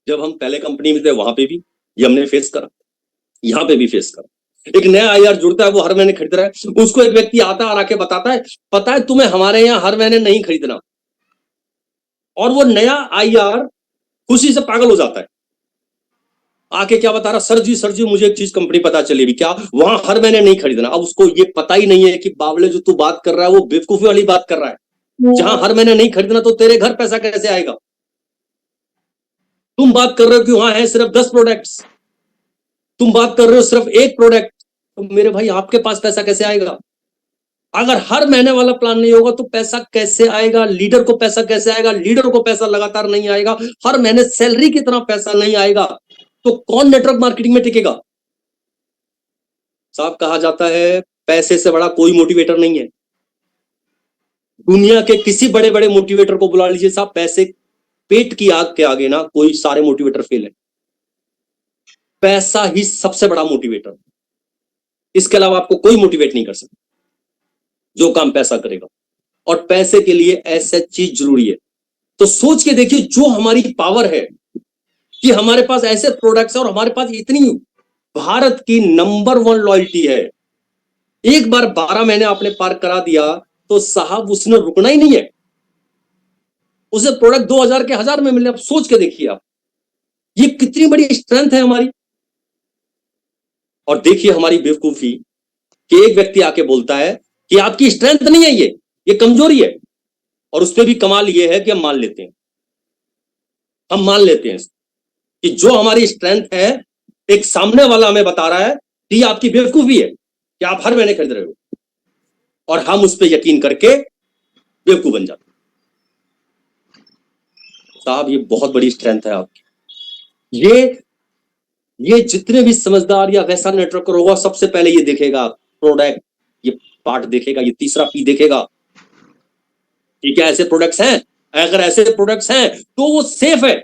जब हम पहले कंपनी में थे वहां पे भी ये हमने फेस करा, यहां पे भी फेस करा। एक नया आईआर जुड़ता है, वो हर महीने खरीद रहा है, उसको एक व्यक्ति आता और आके बताता है, पता है तुम्हें हमारे यहाँ हर महीने नहीं खरीदना, और वो नया आईआर खुशी से पागल हो जाता है। आके क्या बता रहा, सर जी मुझे एक चीज कंपनी पता चली भी, क्या वहां हर महीने नहीं खरीदना। अब उसको ये पता ही नहीं है कि बावले जो तू बात कर रहा है वो बेवकूफी वाली बात कर रहा है। जहां हर महीने नहीं खरीदना तो तेरे घर पैसा कैसे आएगा? तुम बात कर रहे हो कि वहां है सिर्फ 10 प्रोडक्ट्स, तुम बात कर रहे हो सिर्फ एक प्रोडक्ट, तो मेरे भाई आपके पास पैसा कैसे आएगा? अगर हर महीने वाला प्लान नहीं होगा तो पैसा कैसे आएगा? लीडर को पैसा कैसे आएगा? लीडर को पैसा लगातार नहीं आएगा, हर महीने सैलरी की तरह पैसा नहीं आएगा, तो कौन नेटवर्क मार्केटिंग में टिकेगा? साहब कहा जाता है पैसे से बड़ा कोई मोटिवेटर नहीं है। दुनिया के किसी बड़े बड़े मोटिवेटर को बुला लीजिए साहब, पैसे पेट की आग के आगे ना कोई सारे मोटिवेटर फेल है। पैसा ही सबसे बड़ा मोटिवेटर, इसके अलावा आपको कोई मोटिवेट नहीं कर सकता जो काम पैसा करेगा। और पैसे के लिए ऐसा चीज जरूरी है। तो सोच के देखिए, जो हमारी पावर है कि हमारे पास ऐसे प्रोडक्ट्स है और हमारे पास इतनी भारत की नंबर 1 लॉयल्टी है। एक बार 12 महीने आपने पार करा दिया तो साहब उसने रुकना ही नहीं है। उसे प्रोडक्ट 2000 के 1000 में मिले। आप सोच के देखिए, आप ये कितनी बड़ी स्ट्रेंथ है हमारी। और देखिए हमारी बेवकूफी कि एक व्यक्ति आके बोलता है कि आपकी स्ट्रेंथ नहीं है, ये कमजोरी है। और उसपे भी कमाल ये है कि हम मान लेते हैं, हम मान लेते हैं कि जो हमारी स्ट्रेंथ है एक सामने वाला हमें बता रहा है कि आपकी बेवकूफी है कि आप हर महीने खरीद रहे हो, और हम उस पर यकीन करके बेवकूफ बन जाते हैं। साहब ये बहुत बड़ी स्ट्रेंथ है आपकी। ये जितने भी समझदार या वैसा नेटवर्कर होगा सबसे पहले ये देखेगा प्रोडक्ट, ये पार्ट देखेगा, ये तीसरा पी देखेगा कि क्या ऐसे प्रोडक्ट्स हैं। अगर ऐसे प्रोडक्ट्स हैं तो वो सेफ है।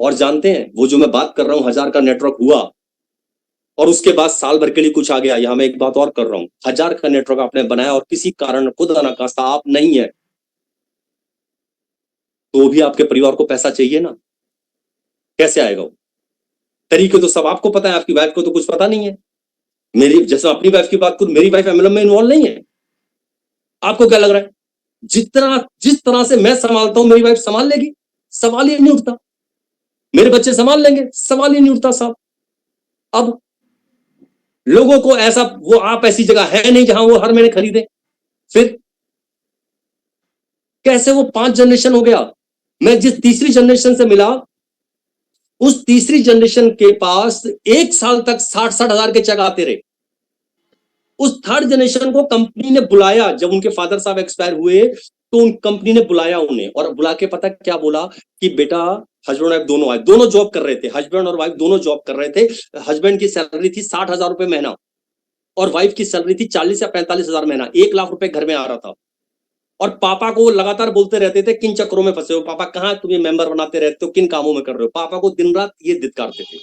और जानते हैं वो जो मैं बात कर रहा हूं 1000 का नेटवर्क हुआ और उसके बाद साल भर के लिए कुछ आ गया। यहां मैं एक बात और कर रहा हूं, 1000 का नेटवर्क आपने बनाया और किसी कारण खुदा ना खास्ता आप नहीं है, तो भी आपके परिवार को पैसा चाहिए ना, कैसे आएगा वो? तरीके तो सब आपको पता है, आपकी वाइफ को तो कुछ पता नहीं है। मेरी, जैसे अपनी वाइफ की बात करूं, मेरी वाइफ एमएलएम में इन्वॉल्व नहीं है। आपको क्या लग रहा है जिस तरह से मैं संभालता हूं मेरी वाइफ संभाल लेगी? सवाल ही नहीं उठता। मेरे बच्चे संभाल लेंगे? सवाल ही नहीं उठता साहब। अब लोगों को ऐसा, वो आप ऐसी जगह है नहीं जहां वो हर महीने खरीदे, फिर कैसे वो 5 जनरेशन हो गया? मैं जिस तीसरी जनरेशन से मिला उस तीसरी जनरेशन के पास एक साल तक 60-60 हजार के चेक आते रहे। उस थर्ड जनरेशन को कंपनी ने बुलाया जब उनके फादर साहब एक्सपायर हुए, तो उन कंपनी ने बुलाया उन्हें, और बुला के पता क्या बोला कि बेटा, हस्बैंड वाइफ दोनों आए, दोनों जॉब कर रहे थे, हस्बैंड और वाइफ दोनों जॉब कर रहे थे। हस्बैंड की सैलरी थी 60,000 रुपए महीना और वाइफ की सैलरी थी 40 या 45 हजार महीना, 1 लाख रुपए घर में आ रहा था। और पापा को लगातार बोलते रहते थे किन चक्करों में फंसे हो पापा, कहां तुम्हें मेंबर बनाते रहते हो, किन कामों में कर रहे हो। पापा को दिन रात ये धिक्कारते थे।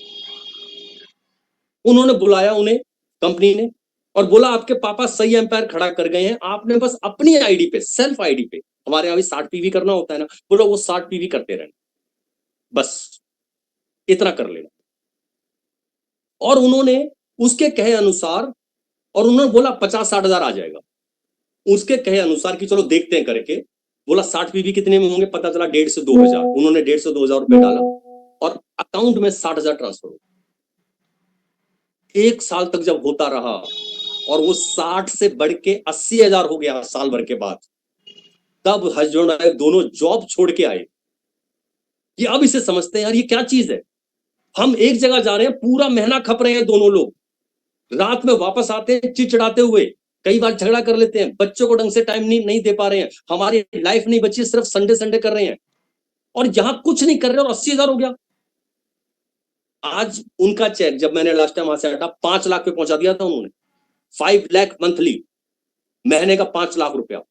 उन्होंने बुलाया उन्हें कंपनी ने और बोला आपके पापा सही एम्पायर खड़ा कर गए हैं, आपने बस अपनी आईडी पे, सेल्फ आईडी पे, हमारे यहाँ भी 60 पीवी करना होता है ना, बोला वो 60 पीवी करते रहना, बस इतना कर लेना। और उन्होंने उसके कहे अनुसार, और उन्होंने बोला 50-60 हजार आ जाएगा, उसके कहे अनुसार कि चलो देखते हैं करके। बोला 60 पीवी कितने में होंगे, पता चला 1.5 से 2 हजार। उन्होंने 1.5 से 2 हजार रुपए डाला और अकाउंट में 60 हजार ट्रांसफर हो। 1 साल तक जब होता रहा और वो 60 से बढ़ के 80 हजार हो गया साल भर के बाद, तब हस्बैंड वाइफ दोनों जॉब छोड़ के आए। ये अब इसे समझते हैं यार ये क्या चीज है। हम एक जगह जा रहे हैं, पूरा महीना खप रहे हैं दोनों लोग, रात में वापस आते हैं चिड़चिड़ाते हुए, कई बार झगड़ा कर लेते हैं, बच्चों को ढंग से टाइम नहीं दे पा रहे हैं, हमारी लाइफ नहीं बची, सिर्फ संडे संडे कर रहे हैं, और यहां कुछ नहीं कर रहे और 80 हजार हो गया। आज उनका चेक जब मैंने लास्ट टाइम वहां से हटा 5 लाख पे पहुंचा दिया था उन्होंने, 5 लाख मंथली, महीने का 5 लाख रुपया।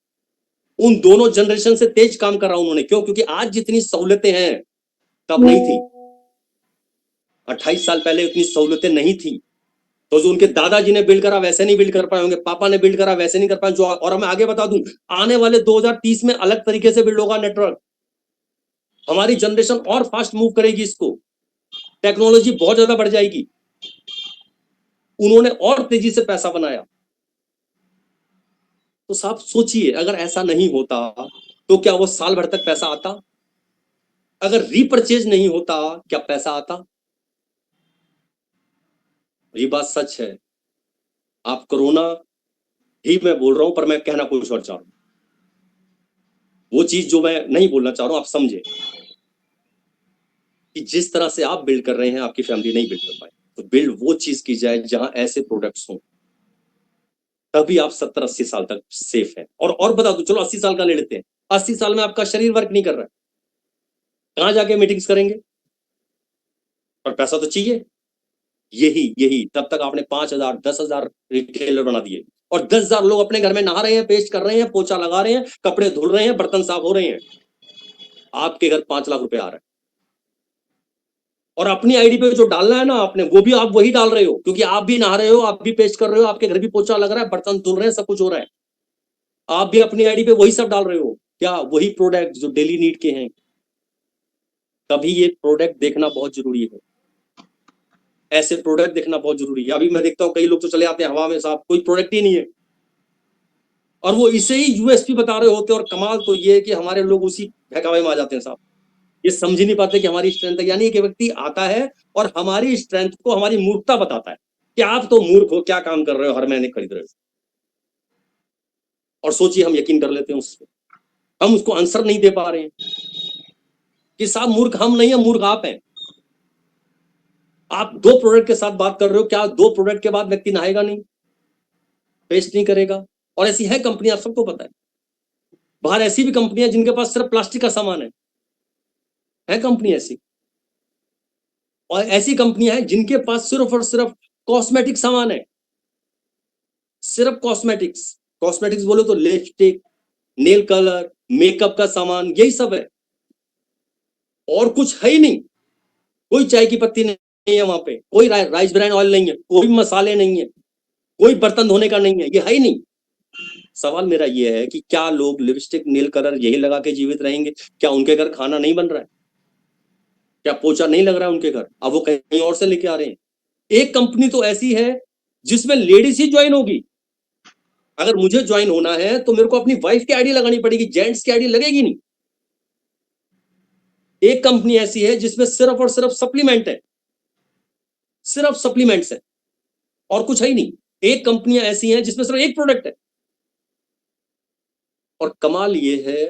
उन दोनों जनरेशन से तेज काम कर रहा उन्होंने। क्यों? क्योंकि आज जितनी सहूलतें हैं तब नहीं थी। 28 साल पहले इतनी सहूलतें नहीं थी, तो जो उनके दादाजी ने बिल्ड करा वैसे नहीं बिल्ड कर पाए होंगे, पापा ने बिल्ड करा वैसे नहीं कर पाए जो। और मैं आगे बता दूं, आने वाले 2030 में अलग तरीके से बिल्ड होगा नेटवर्क। हमारी जनरेशन और फास्ट मूव करेगी, इसको टेक्नोलॉजी बहुत ज्यादा बढ़ जाएगी। उन्होंने और तेजी से पैसा बनाया। तो साहब सोचिए, अगर ऐसा नहीं होता तो क्या वो साल भर तक पैसा आता? अगर रीपरचेज नहीं होता क्या पैसा आता? ये बात सच है। आप कोरोना ही मैं बोल रहा हूं, पर मैं कहना कुछ और चाह रहा हूं। वो चीज जो मैं नहीं बोलना चाह रहा हूं, आप समझे कि जिस तरह से आप बिल्ड कर रहे हैं, आपकी फैमिली नहीं बिल्ड कर पाए। तो बिल्ड वो चीज की जाए जहां ऐसे प्रोडक्ट्स हों, तभी आप 70-80 साल तक सेफ हैं। और बता दो, चलो 80 साल का ले लेते हैं। 80 साल में आपका शरीर वर्क नहीं कर रहा है, कहां जाके मीटिंग्स करेंगे? और पैसा तो चाहिए। यही यही तब तक आपने 5,000 10,000 रिटेलर बना दिए, और 10,000 लोग अपने घर में नहा रहे हैं, पेस्ट कर रहे हैं, पोछा लगा रहे हैं, कपड़े धुल रहे हैं, बर्तन साफ हो रहे हैं। आपके घर 5 लाख रुपए आ रहा है, और अपनी आईडी पे जो डालना है ना आपने, वो भी आप वही डाल रहे हो, क्योंकि आप भी नहा रहे हो, आप भी पेस्ट कर रहे हो, आपके घर भी पोछा लग रहा है, बर्तन धुल रहे हैं, सब कुछ हो रहा है। आप भी अपनी आईडी पे वही सब डाल रहे हो। क्या वही प्रोडक्ट जो डेली नीड के हैं? तभी ये प्रोडक्ट देखना बहुत जरूरी है। ऐसे प्रोडक्ट देखना बहुत जरूरी है। अभी मैं देखता हूँ कई लोग तो चले आते हैं हवा में, साहब कोई प्रोडक्ट ही नहीं है, और वो इसे ही यूएसपी बता रहे होते हैं। और कमाल तो ये है कि हमारे लोग उसी बहकावे में आ जाते हैं साहब। ये समझ ही नहीं पाते कि हमारी स्ट्रेंथ है। यानी एक व्यक्ति आता है और हमारी स्ट्रेंथ को हमारी मूर्खता बताता है कि आप तो मूर्ख हो, क्या काम कर रहे हो, हर महीने खरीद रहे हो। और सोचिए हम यकीन कर लेते हैं उस पर। हम उसको आंसर नहीं दे पा रहे हैं कि साहब मूर्ख हम नहीं है, मूर्ख आप हैं। आप 2 प्रोडक्ट के साथ बात कर रहे हो, क्या 2 प्रोडक्ट के बाद व्यक्ति नहाएगा नहीं, पेस्ट नहीं करेगा? और ऐसी है कंपनी, आप सबको पता है। बाहर ऐसी भी कंपनियां जिनके पास सिर्फ प्लास्टिक का सामान है कंपनी ऐसी। और ऐसी कंपनियां हैं जिनके पास सिर्फ और सिर्फ कॉस्मेटिक सामान है, सिर्फ कॉस्मेटिक्स। कॉस्मेटिक्स बोलो तो लिपस्टिक, नेल कलर, मेकअप का सामान, यही सब है, और कुछ है ही नहीं। कोई चाय की पत्ती नहीं है वहां पे, कोई राइस ब्रांड ऑयल नहीं है, कोई मसाले नहीं है, कोई बर्तन धोने का नहीं है, ये है ही नहीं। सवाल मेरा ये है कि क्या लोग लिपस्टिक, नेल कलर यही लगा के जीवित रहेंगे? क्या उनके घर खाना नहीं बन रहा है? क्या पोछा नहीं लग रहा है उनके घर? अब वो कहीं और से लेके आ रहे हैं। एक कंपनी तो ऐसी है जिसमें लेडीज ही ज्वाइन होगी। अगर मुझे ज्वाइन होना है तो मेरे को अपनी वाइफ की आईडी लगानी पड़ेगी, जेंट्स की आईडी लगेगी नहीं। एक कंपनी ऐसी है जिसमें सिर्फ और सिर्फ सप्लीमेंट है, सिर्फ सप्लीमेंट्स है, और कुछ है ही नहीं। एक कंपनियां ऐसी हैं जिसमें सिर्फ एक प्रोडक्ट है, और कमाल ये है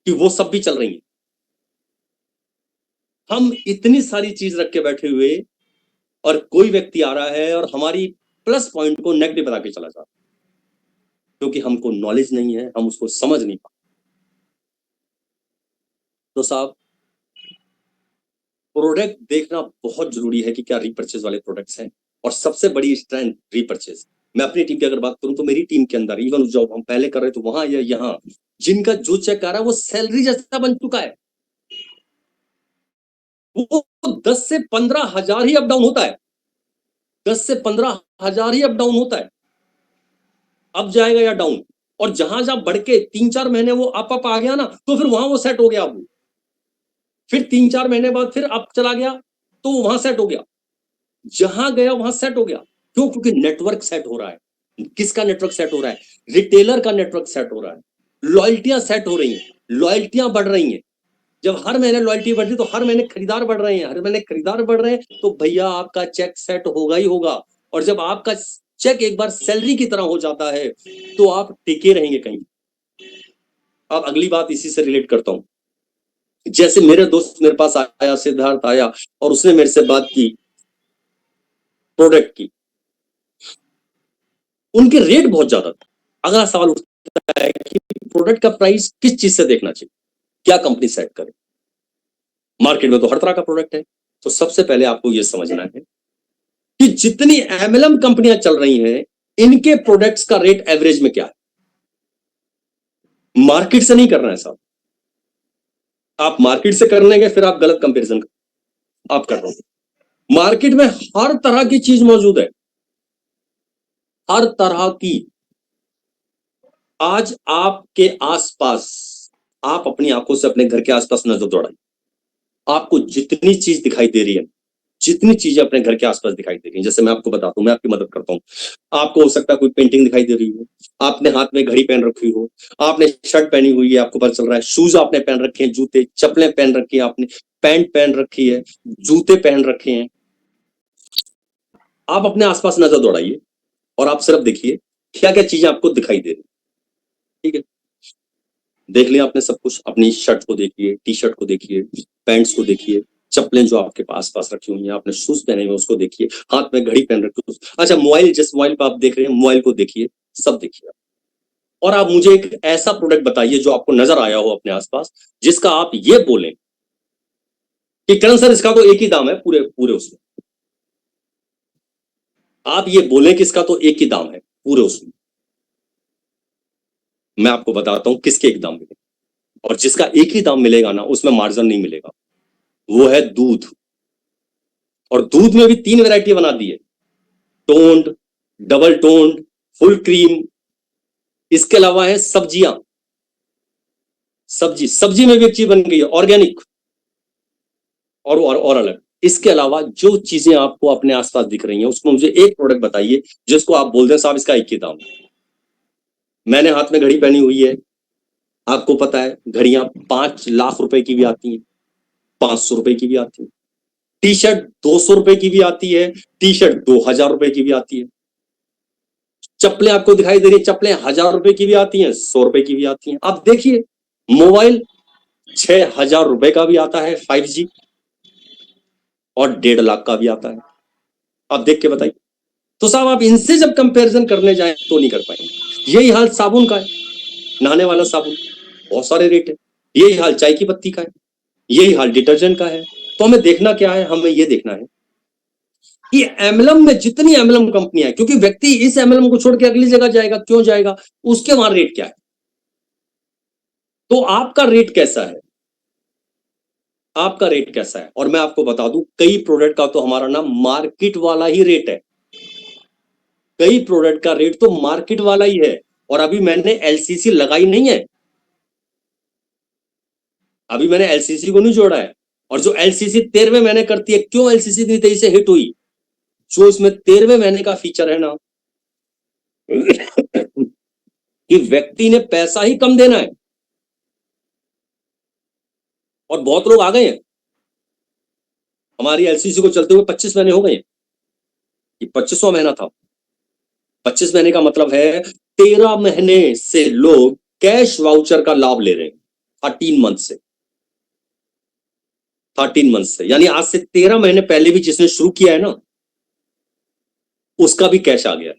कि वो सब भी चल रही है। हम इतनी सारी चीज रख के बैठे हुए, और कोई व्यक्ति आ रहा है और हमारी प्लस पॉइंट को नेगेटिव बना के चला जाता है, क्योंकि हमको नॉलेज नहीं है, हम उसको समझ नहीं पाते। तो साहब, प्रोडक्ट देखना बहुत जरूरी है कि क्या रीपर्चेज वाले प्रोडक्ट्स हैं। और सबसे बड़ी स्ट्रेंथ रीपर्चेज। मैं अपनी टीम की अगर बात करूं तो मेरी टीम के अंदर, इवन जॉब हम पहले कर रहे थे वहां या यहाँ, जिनका जो चेक आ रहा है वो सैलरी जैसा बन चुका है। वो 10 से 15 हजार ही अप डाउन होता है, 10 से 15 हजार ही अप डाउन होता है, अप जाएगा या डाउन। और जहां जहां बढ़ के 3-4 महीने वो अप आ गया ना, तो फिर वहां वो सेट हो गया। वो फिर 3-4 महीने बाद फिर अप चला गया, तो वहां सेट हो गया, जहां गया वहां सेट हो गया। क्यों? क्योंकि नेटवर्क सेट हो रहा है। किसका नेटवर्क सेट हो रहा है? रिटेलर का नेटवर्क सेट हो रहा है। लॉयल्टियां सेट हो रही हैं, लॉयल्टियां बढ़ रही हैं। जब हर महीने लॉयल्टी बढ़ती तो हर महीने खरीदार बढ़ रहे हैं, हर महीने खरीदार बढ़ रहे हैं, तो भैया आपका चेक सेट होगा ही होगा। और जब आपका चेक एक बार सैलरी की तरह हो जाता है तो आप टिके रहेंगे कहीं। अब अगली बात इसी से रिलेट करता हूं। जैसे मेरे दोस्त मेरे पास आया, सिद्धार्थ आया, और उसने मेरे से बात की प्रोडक्ट की। उनके रेट बहुत ज्यादा था। अगला सवाल उठता है कि प्रोडक्ट का प्राइस किस चीज से देखना चाहिए, क्या कंपनी सेट करे? मार्केट में तो हर तरह का प्रोडक्ट है। तो सबसे पहले आपको यह समझना है कि जितनी एमएलएम कंपनियां चल रही हैं, इनके प्रोडक्ट्स का रेट एवरेज में क्या है। मार्केट से नहीं करना है साहब। आप मार्केट से कर लेंगे फिर आप गलत कंपैरिजन आप कर रहे हो। मार्केट में हर तरह की चीज मौजूद है, हर तरह की। आज आपके आसपास, आप अपनी आंखों से अपने घर के आसपास नजर दौड़ाइए, आपको जितनी चीज दिखाई दे रही है, जितनी चीजें अपने घर के आसपास दिखाई दे रही हैं, जैसे मैं आपको बताता हूं, मैं आपकी मदद करता हूं। आपको हो सकता है कोई पेंटिंग दिखाई दे रही हो, आपने हाथ में घड़ी पहन रखी हो, आपने शर्ट पहनी हुई है, आपको पता चल रहा है, शूज आपने पहन रखे हैं, जूते चप्पलें पहन रखी है आपने, पैंट पहन रखी है, जूते पहन रखे हैं। आप अपने आसपास नजर दौड़ाइए और आप सिर्फ देखिए क्या क्या चीजें आपको दिखाई दे रही। ठीक है, देख लिया आपने सब कुछ, अपनी शर्ट को देखिए, टी शर्ट को देखिए, पैंट्स को देखिए, चप्पलें जो आपके पास पास रखी हुई हैं, आपने शूज पहने हुए उसको देखिए, हाथ में घड़ी पहन रखी है, अच्छा मोबाइल, जिस मोबाइल पर आप देख रहे हैं मोबाइल को देखिए, सब देखिए। और आप मुझे एक ऐसा प्रोडक्ट बताइए जो आपको नजर आया हो अपने आसपास, जिसका आप ये बोलें कि करण सर इसका तो एक ही दाम है पूरे पूरे उसमें। आप ये बोलें कि इसका तो एक ही दाम है पूरे उसमें। मैं आपको बताता हूं किसके एक दाम मिलेगा, और जिसका एक ही दाम मिलेगा ना उसमें मार्जिन नहीं मिलेगा, वो है दूध। और दूध में भी 3 वैरायटी बना दी है, toned, double toned, full cream. इसके अलावा है सब्जियां, सब्जी में भी एक चीज बन गई है ऑर्गेनिक और अलग। इसके अलावा जो चीजें आपको अपने आसपास दिख रही हैं उसमें मुझे एक प्रोडक्ट बताइए जिसको आप बोल दें साहब इसका एक ही दाम है। मैंने हाथ में घड़ी पहनी हुई है, आपको पता है घड़ियां 5 लाख रुपए की भी आती हैं, 500 रुपए की भी आती है, टी शर्ट 200 रुपए की भी आती है, टी शर्ट 2000 रुपए की भी आती है, चप्पलें आपको दिखाई दे रही है, चप्पलें 1000 रुपए की भी आती हैं, 100 रुपए की भी आती हैं। आप देखिए मोबाइल 6000 रुपए का भी आता है 5G, और 1.5 लाख का भी आता है। आप देख के बताइए। तो साहब आप इनसे जब कंपैरिजन करने जाए तो नहीं कर पाएंगे। यही हाल साबुन का है, नहाने वाला साबुन बहुत सारे रेट है, यही हाल चाय की पत्ती का है, यही हाल डिटर्जेंट का है। तो हमें देखना क्या है, हमें यह देखना है कि एमएलएम में जितनी एमएलएम कंपनियां हैं, क्योंकि व्यक्ति इस एमएलएम को छोड़ के अगली जगह जाएगा, क्यों जाएगा, उसके वहां रेट क्या है। तो आपका रेट कैसा है, आपका रेट कैसा है। और मैं आपको बता दूं कई प्रोडक्ट का तो हमारा ना मार्केट वाला ही रेट है, कई प्रोडक्ट का रेट तो मार्केट वाला ही है। और अभी मैंने एलसीसी लगाई नहीं है, अभी मैंने एलसीसी को नहीं जोड़ा है। और जो एलसीसी 13वें महीने करती है, क्यों एलसीसी इतनी तेजी से हिट हुई, जो इसमें 13वें महीने का फीचर है ना कि व्यक्ति ने पैसा ही कम देना है। और बहुत लोग आ गए हैं, हमारी एलसीसी को चलते हुए 25 महीने हो गए, ये 25वां महीना था। 25 महीने का मतलब है 13 महीने से लोग कैश वाउचर का लाभ ले रहे हैं, 13 मंथ से, 13 मंथ से, यानी आज से 13 महीने पहले भी जिसने शुरू किया है ना उसका भी कैश आ गया।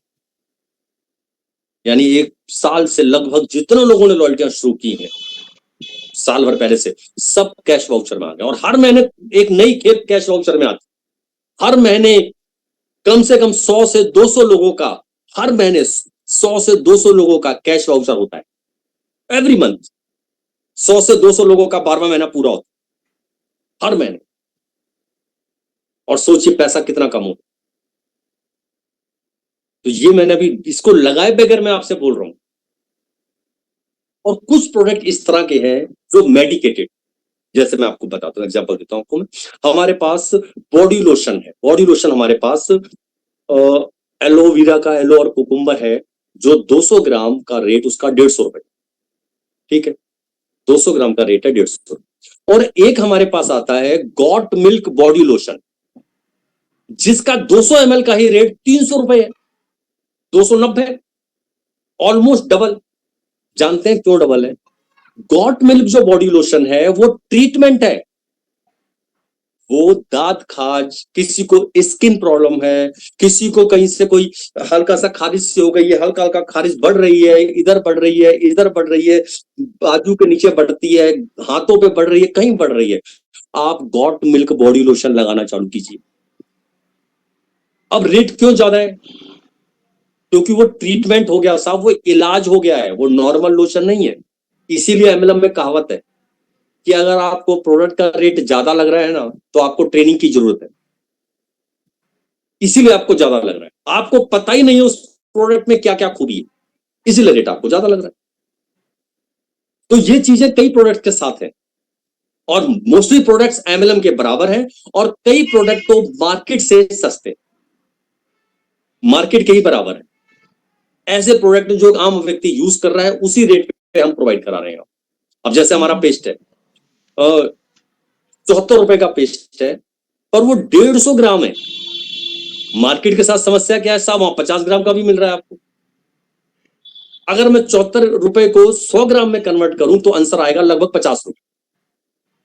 यानी 1 साल से लगभग जितने लोगों ने लॉयल्टियां शुरू की हैं साल भर पहले से, सब कैश वाउचर में आ गया। और हर महीने एक नई खेप कैश वाउचर में आती, हर महीने कम से कम 100 से 200 लोगों का, हर महीने 100 से 200 लोगों का कैश वाउचर होता है एवरी मंथ। 100 से 200 लोगों का 12वां महीना पूरा होता है हर महीने। और सोचिए पैसा कितना कम होता। तो ये मैंने अभी इसको लगाए बगैर मैं आपसे बोल रहा हूं। और कुछ प्रोडक्ट इस तरह के हैं जो मेडिकेटेड, जैसे मैं आपको बताता हूं, एग्जांपल देता हूं आपको मैं। हमारे पास बॉडी लोशन है, बॉडी लोशन हमारे पास एलोवेरा का एलो और कुकुम्बर है, जो 200 ग्राम का रेट उसका 150 रुपए। ठीक है, 200 ग्राम का रेट है 150 रुपए। और एक हमारे पास आता है गॉट मिल्क बॉडी लोशन, जिसका 200 ml का ही रेट 300 रुपए है, 290, ऑलमोस्ट डबल। जानते हैं क्यों डबल है? गॉट मिल्क जो बॉडी लोशन है वो ट्रीटमेंट है, वो दांत खाज, किसी को स्किन प्रॉब्लम है, किसी को कहीं से कोई हल्का सा खारिश से हो गई है, हल्का हल्का खारिश बढ़ रही है, इधर बढ़ रही है, इधर बढ़ रही है, बाजू के नीचे बढ़ती है, हाथों पे बढ़ रही है, कहीं बढ़ रही है, आप गॉट मिल्क बॉडी लोशन लगाना चालू कीजिए। अब रेट क्यों ज्यादा है? क्योंकि वो ट्रीटमेंट हो गया साहब, वो इलाज हो गया है, वो नॉर्मल लोशन नहीं है। इसीलिए एमएलएम में कहावत है कि अगर आपको प्रोडक्ट का रेट ज्यादा लग रहा है ना तो आपको ट्रेनिंग की जरूरत है, इसीलिए आपको ज्यादा लग रहा है, आपको पता ही नहीं है उस प्रोडक्ट में क्या क्या खूबी है, इसीलिए रेट आपको ज्यादा लग रहा है। तो ये चीजें कई प्रोडक्ट के साथ है, और मोस्टली प्रोडक्ट्स एमएलएम के बराबर हैं, और कई प्रोडक्ट तो मार्केट से सस्ते, मार्केट के ही बराबर है। ऐसे प्रोडक्ट जो आम व्यक्ति यूज कर रहा है उसी रेट पे हम प्रोवाइड करा रहे हैं। अब जैसे हमारा पेस्ट है, 74 रुपए का पेस्ट है, पर वो 150 ग्राम है, मार्केट के साथ समस्या क्या है साहब, वहां 50 ग्राम का भी मिल रहा है आपको। अगर मैं 74 रुपए को 100 ग्राम में कन्वर्ट करूं तो आंसर आएगा लगभग 50 रुपए।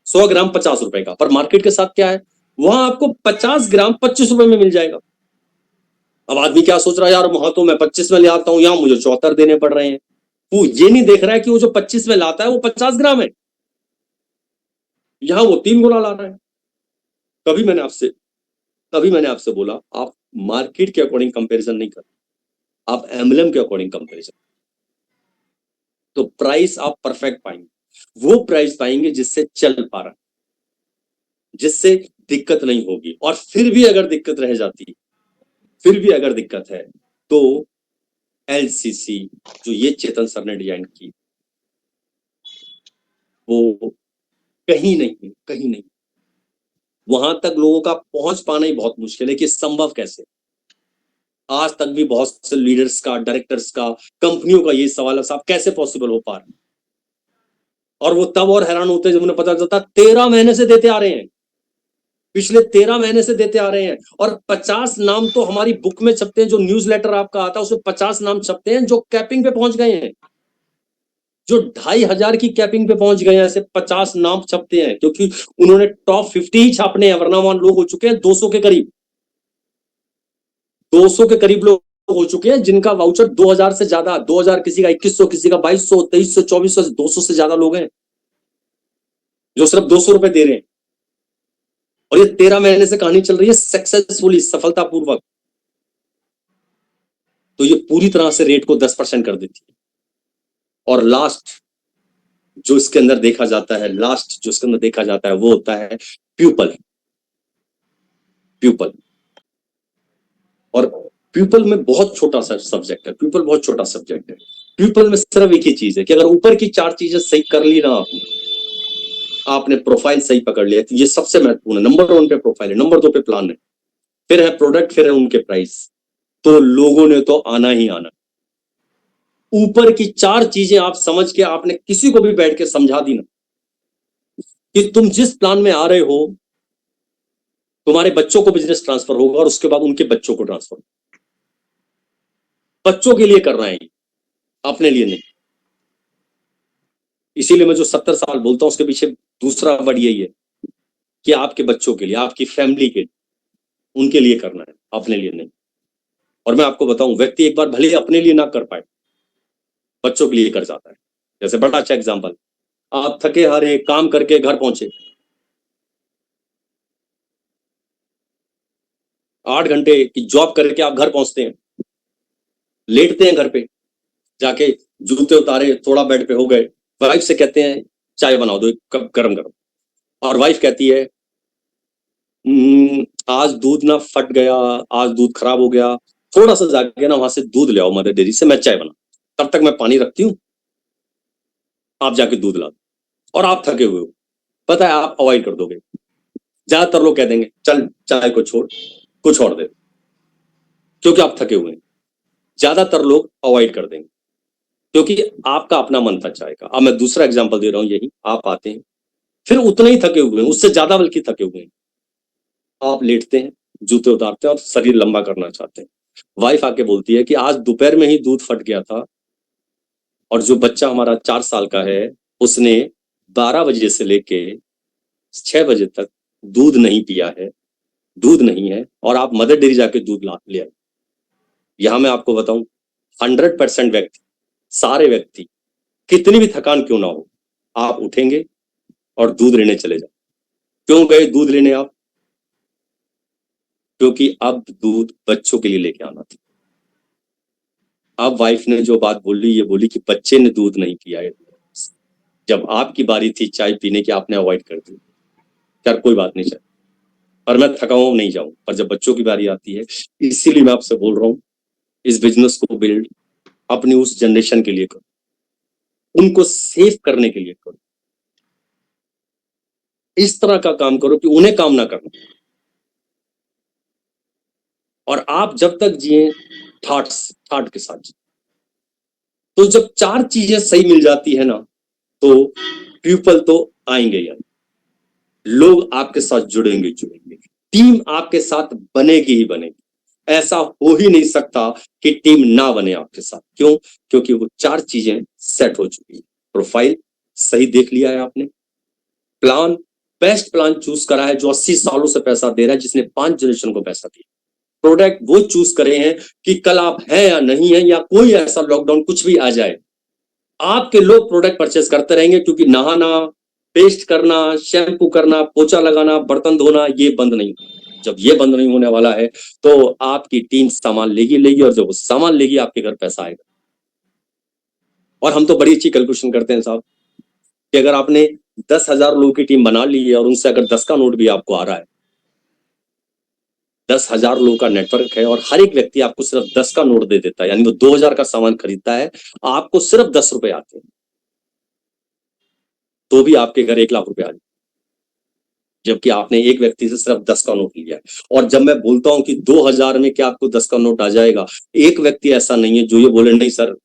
100 ग्राम 50 रुपए का, पर मार्केट के साथ क्या है, वहां आपको 50 ग्राम 25 रुपए में मिल जाएगा। अब आदमी क्या सोच रहा है, यार वहां तो मैं 25 में ले आता हूं, यहां मुझे 74 देने पड़ रहे हैं। वो ये नहीं देख रहा है कि वो जो 25 में लाता है वो 50 ग्राम है, यहां वो 3 गुना ला रहा है। कभी मैंने आपसे कभी मैंने आपसे बोला आप मार्केट के अकॉर्डिंग कंपैरिजन नहीं कर, आप एमएलएम के अकॉर्डिंग कंपैरिजन। तो प्राइस आप परफेक्ट पाएंगे, वो प्राइस पाएंगे जिससे चल पा रहा है, जिससे दिक्कत नहीं होगी। और फिर भी अगर दिक्कत रह जाती, फिर भी अगर दिक्कत है, तो एलसीसी जो ये चेतन सर ने डिजाइन की, वो कहीं नहीं, कहीं नहीं, वहां तक लोगों का पहुंच पाना ही बहुत मुश्किल है कि संभव कैसे। आज तक भी बहुत से लीडर्स का, डायरेक्टर्स का, कंपनियों का ये सवाल है साहब कैसे पॉसिबल हो पा रहा है। और वो तब और हैरान होते हैं जब उन्हें पता चलता 13 महीने से देते आ रहे हैं, पिछले 13 महीने से देते आ रहे हैं। और 50 नाम तो हमारी बुक में छपते हैं, जो न्यूज लेटर आपका आता है उसमें 50 नाम छपते हैं जो कैपिंग पे पहुंच गए हैं, जो 2,500 की कैपिंग पे पहुंच गए हैं, ऐसे 50 नाम छपते हैं, क्योंकि उन्होंने टॉप 50 ही छापने हैं, वरना वहां लोग हो चुके हैं 200 के करीब, 200 के करीब लोग हो चुके हैं जिनका वाउचर 2,000 से ज्यादा, 2,000 किसी का 2,100, किसी का 2,200, 2,300, 2,400, 200 से ज्यादा लोग हैं जो सिर्फ 200 रुपए दे रहे हैं। और ये 13 महीने से कहानी चल रही है सक्सेसफुली, सफलतापूर्वक। तो ये पूरी तरह से रेट को 10% कर देती है। और लास्ट जो इसके अंदर देखा जाता है, लास्ट जो इसके अंदर देखा जाता है वो होता है प्यूपल। प्यूपल और प्यूपल में बहुत छोटा सा सब्जेक्ट है, प्यूपल बहुत छोटा सब्जेक्ट है। प्यूपल में सिर्फ एक ही चीज है कि अगर ऊपर की 4 चीजें सही कर ली ना आपने प्रोफाइल सही पकड़ लिया, तो ये सबसे महत्वपूर्ण है। नंबर 1 पे प्रोफाइल है, नंबर 2 पे प्लान है, फिर है प्रोडक्ट, फिर है उनके प्राइस। तो लोगों ने तो आना ही आना। ऊपर की 4 चीजें आप समझ के आपने किसी को भी बैठ के समझा दी ना कि तुम जिस प्लान में आ रहे हो, तुम्हारे बच्चों को बिजनेस ट्रांसफर होगा और उसके बाद उनके बच्चों को ट्रांसफर, बच्चों के लिए कर रहे हैं, अपने लिए नहीं। इसीलिए मैं जो 70 साल बोलता हूं उसके पीछे दूसरा वर्ड यही है कि आपके बच्चों के लिए, आपकी फैमिली के, उनके लिए करना है, अपने लिए नहीं। और मैं आपको बताऊं, व्यक्ति एक बार भले अपने लिए ना कर पाए, बच्चों के लिए कर जाता है। जैसे बड़ा अच्छा एग्जांपल, आप थके हारे काम करके घर पहुंचे, 8 घंटे की जॉब करके आप घर पहुंचते हैं, लेटते हैं घर पे जाके, जूते उतारे, थोड़ा बेड पे हो गए, वाइफ से कहते हैं चाय बना दो एक कप गरम गरम, और वाइफ कहती है आज दूध ना फट गया, आज दूध खराब हो गया, थोड़ा सा जाके ना वहां से दूध ले आओ मदर डेयरी से, मैं चाय बना, तब तक मैं पानी रखती हूँ, आप जाके दूध ला दो। और आप थके हुए हो, पता है आप अवॉइड कर दोगे। ज्यादातर लोग कह देंगे चल चाय को छोड़ कुछ और दे, क्योंकि आप थके हुए हैं। ज्यादातर लोग अवॉइड कर देंगे क्योंकि आपका अपना मन था चाय का। अब मैं दूसरा एग्जांपल दे रहा हूं, यही आप आते हैं, फिर उतने ही थके हुए हैं, उससे ज्यादा बल्कि थके हुए हैं, आप लेटते हैं, जूते उतारते हैं और शरीर लंबा करना चाहते हैं। वाइफ आके बोलती है कि आज दोपहर में ही दूध फट गया था और जो बच्चा हमारा 4 साल का है उसने 12 बजे से लेके 6 बजे तक दूध नहीं पिया है, दूध नहीं है, और आप मदर डेयरी जाके दूध ला ले आए। यहां मैं आपको बताऊं, 100% व्यक्ति, सारे व्यक्ति, कितनी भी थकान क्यों ना हो, आप उठेंगे और दूध लेने चले जाओ। क्यों गए दूध लेने आप? क्योंकि अब दूध बच्चों के लिए लेके आना था। अब वाइफ ने जो बात बोली, ये बोली कि बच्चे ने दूध नहीं पिया है, जब आपकी बारी थी चाय पीने की आपने अवॉइड कर दी। यार कोई बात नहीं चाहिए, पर मैं थका हुआ नहीं जाऊं, पर जब बच्चों की बारी आती है, इसीलिए मैं आपसे बोल रहा हूं, इस बिजनेस को बिल्ड अपनी उस जनरेशन के लिए करो, उनको सेव करने के लिए करो, इस तरह का काम करो कि उन्हें काम ना करना। और आप जब तक जिए ठाट के साथ जिए। तो जब 4 चीजें सही मिल जाती है ना, तो पीपल तो आएंगे यार, लोग आपके साथ जुड़ेंगे, टीम आपके साथ बनेगी ही बनेगी। ऐसा हो ही नहीं सकता कि टीम ना बने आपके साथ। क्यों? क्योंकि वो 4 चीजें सेट हो चुकी है। प्रोफाइल सही देख लिया है आपने, प्लान बेस्ट प्लान चूज करा है जो 80 सालों से पैसा दे रहा है, जिसने 5 जनरेशन को पैसा दिया। प्रोडक्ट वो चूज करे हैं कि कल आप हैं या नहीं है, या कोई ऐसा लॉकडाउन कुछ भी आ जाए, आपके लोग प्रोडक्ट परचेस करते रहेंगे, क्योंकि नहाना, पेस्ट करना, शैम्पू करना, पोछा लगाना, बर्तन धोना, ये बंद नहीं। जब ये बंद नहीं होने वाला है तो आपकी टीम सामान लेगी, और जब वो सामान लेगी आपके घर पैसा आएगा। और हम तो बड़ी अच्छी कैलकुलेशन करते हैं साहब कि अगर आपने 10,000 लोगों की टीम बना ली है और उनसे अगर 10 का नोट भी आपको आ रहा है, 10,000 लोगों का नेटवर्क है और हर एक व्यक्ति आपको सिर्फ 10 का नोट दे देता है, यानी वो 2,000 का सामान खरीदता है, आपको सिर्फ 10 रुपए आते हैं, तो भी आपके घर 1 लाख रुपए आ जाए, जबकि आपने एक व्यक्ति से सिर्फ 10 का नोट लिया है। और जब मैं बोलता हूं कि 2,000 में क्या आपको 10 का नोट आ जाएगा, एक व्यक्ति ऐसा नहीं है जो ये बोले नहीं सर,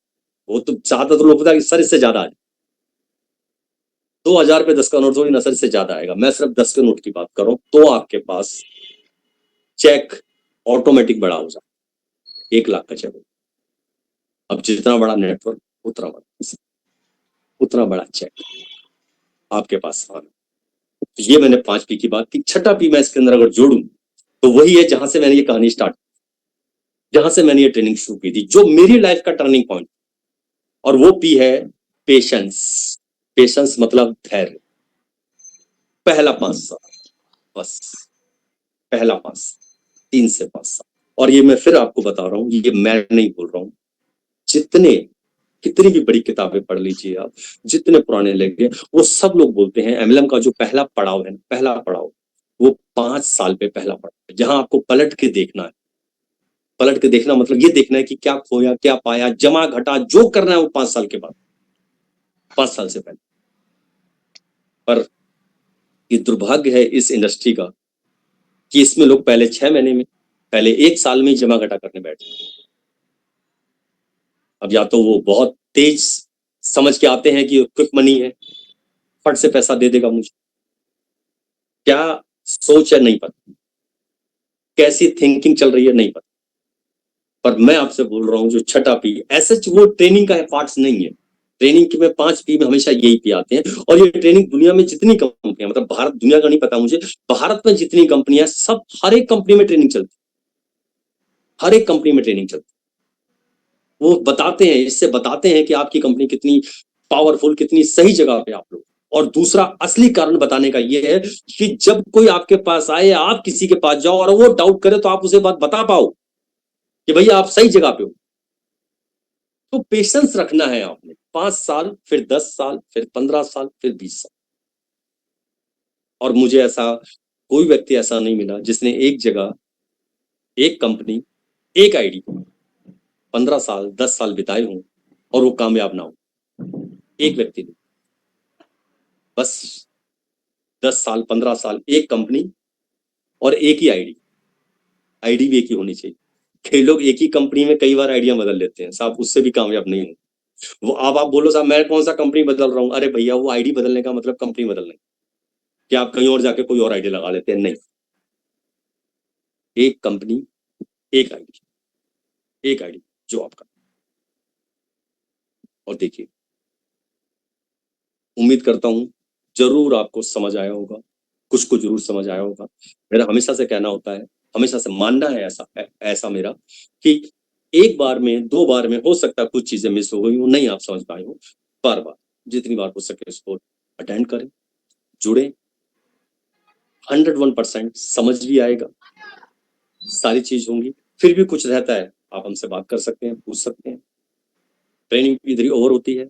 वो तो ज्यादा, तो लोग पता है सर इससे ज्यादा आ जाए। 2,000 पे 10 का नोट थोड़ी ना सर, इससे ज्यादा आएगा। मैं सिर्फ 10 के नोट की बात कर रहा हूं, तो आपके पास चेक ऑटोमेटिक बड़ा हो जाए, 1 लाख का चेक। अब जितना बड़ा नेटवर्क उतना बड़ा चेक आपके पास आना। तो ये मैंने 5 पी की बात की। छठा पी मैं इसके अंदर अगर जोड़ूं तो वही है जहां से मैंने ये कहानी स्टार्ट, जहां से मैंने ये ट्रेनिंग शुरू की थी, जो मेरी लाइफ का टर्निंग पॉइंट, और वो पी है पेशेंस। पेशेंस मतलब धैर्य। पहला 5 साल, बस पहला 5, 3 से 5 साल। और ये मैं फिर आपको बता रहा हूं, ये मैं नहीं बोल रहा हूं, जितने कितनी भी बड़ी किताबें पढ़ लीजिए आप, जितने पुराने लगे, वो सब लोग बोलते हैं एमएलएम का जो पहला पड़ाव है, पहला पड़ाव वो 5 साल पे पहला पड़ाव है, जहां आपको पलट के देखना है। पलट के देखना मतलब ये देखना है कि क्या खोया, क्या पाया, जमा घटा जो करना है वो 5 साल के बाद, 5 साल से पहले। पर ये दुर्भाग्य है इस इंडस्ट्री का कि इसमें लोग पहले 6 महीने में, पहले 1 साल में जमा घटा करने बैठे। अब या तो वो बहुत तेज समझ के आते हैं कि क्विक मनी है, फट से पैसा दे देगा मुझे, क्या सोच है नहीं पता, कैसी थिंकिंग चल रही है नहीं पता। पर मैं आपसे बोल रहा हूं जो छठा पी, ऐसे वो ट्रेनिंग का पार्ट्स नहीं है। ट्रेनिंग के में 5 पी में हमेशा यही पी आते हैं। और ये ट्रेनिंग दुनिया में जितनी कंपनियां, मतलब भारत, दुनिया का नहीं पता मुझे, भारत में जितनी कंपनियां, सब हर एक कंपनी में ट्रेनिंग चलती है, हर एक कंपनी में ट्रेनिंग चलती है। वो बताते हैं, इससे बताते हैं कि आपकी कंपनी कितनी पावरफुल, कितनी सही जगह पे आप लोग। और दूसरा असली कारण बताने का ये है कि जब कोई आपके पास आए, आप किसी के पास जाओ और वो डाउट करे तो आप उसे बात बता पाओ कि भैया आप सही जगह पे हो। तो पेशेंस रखना है आपने, 5 साल, फिर 10 साल, फिर 15 साल, फिर 20 साल। और मुझे ऐसा कोई व्यक्ति ऐसा नहीं मिला जिसने एक जगह, एक कंपनी, एक आईडी 15 साल 10 साल बिताए हों और वो कामयाब ना हो। एक व्यक्ति ने बस 10 साल 15 साल एक कंपनी और एक ही आईडी, आईडी भी एक ही होनी चाहिए। कई लोग एक ही कंपनी में कई बार आइडिया बदल लेते हैं साहब, उससे भी कामयाब नहीं हो। वो अब आप बोलो साहब मैं कौन सा कंपनी बदल रहा हूं, अरे भैया वो आईडी बदलने का मतलब कंपनी बदलने, कि आप कहीं और जाके कोई और आईडी लगा लेते हैं, नहीं। एक कंपनी, एक आईडी, एक आईडी जो आपका। और देखिए, उम्मीद करता हूं जरूर आपको समझ आया होगा, कुछ को जरूर समझ आया होगा। मेरा हमेशा से कहना होता है, हमेशा से मानना है ऐसा, ऐसा मेरा कि एक बार में, 2 बार में हो सकता है कुछ चीजें मिस हो गई हो, नहीं आप समझ पाए हो। बार बार, जितनी बार हो सके उसको अटेंड करें, जुड़े, 101% समझ भी आएगा, सारी चीज होंगी। फिर भी कुछ रहता है, आप हमसे बात कर सकते हैं, पूछ सकते हैं। ट्रेनिंग इधर ही ओवर होती है।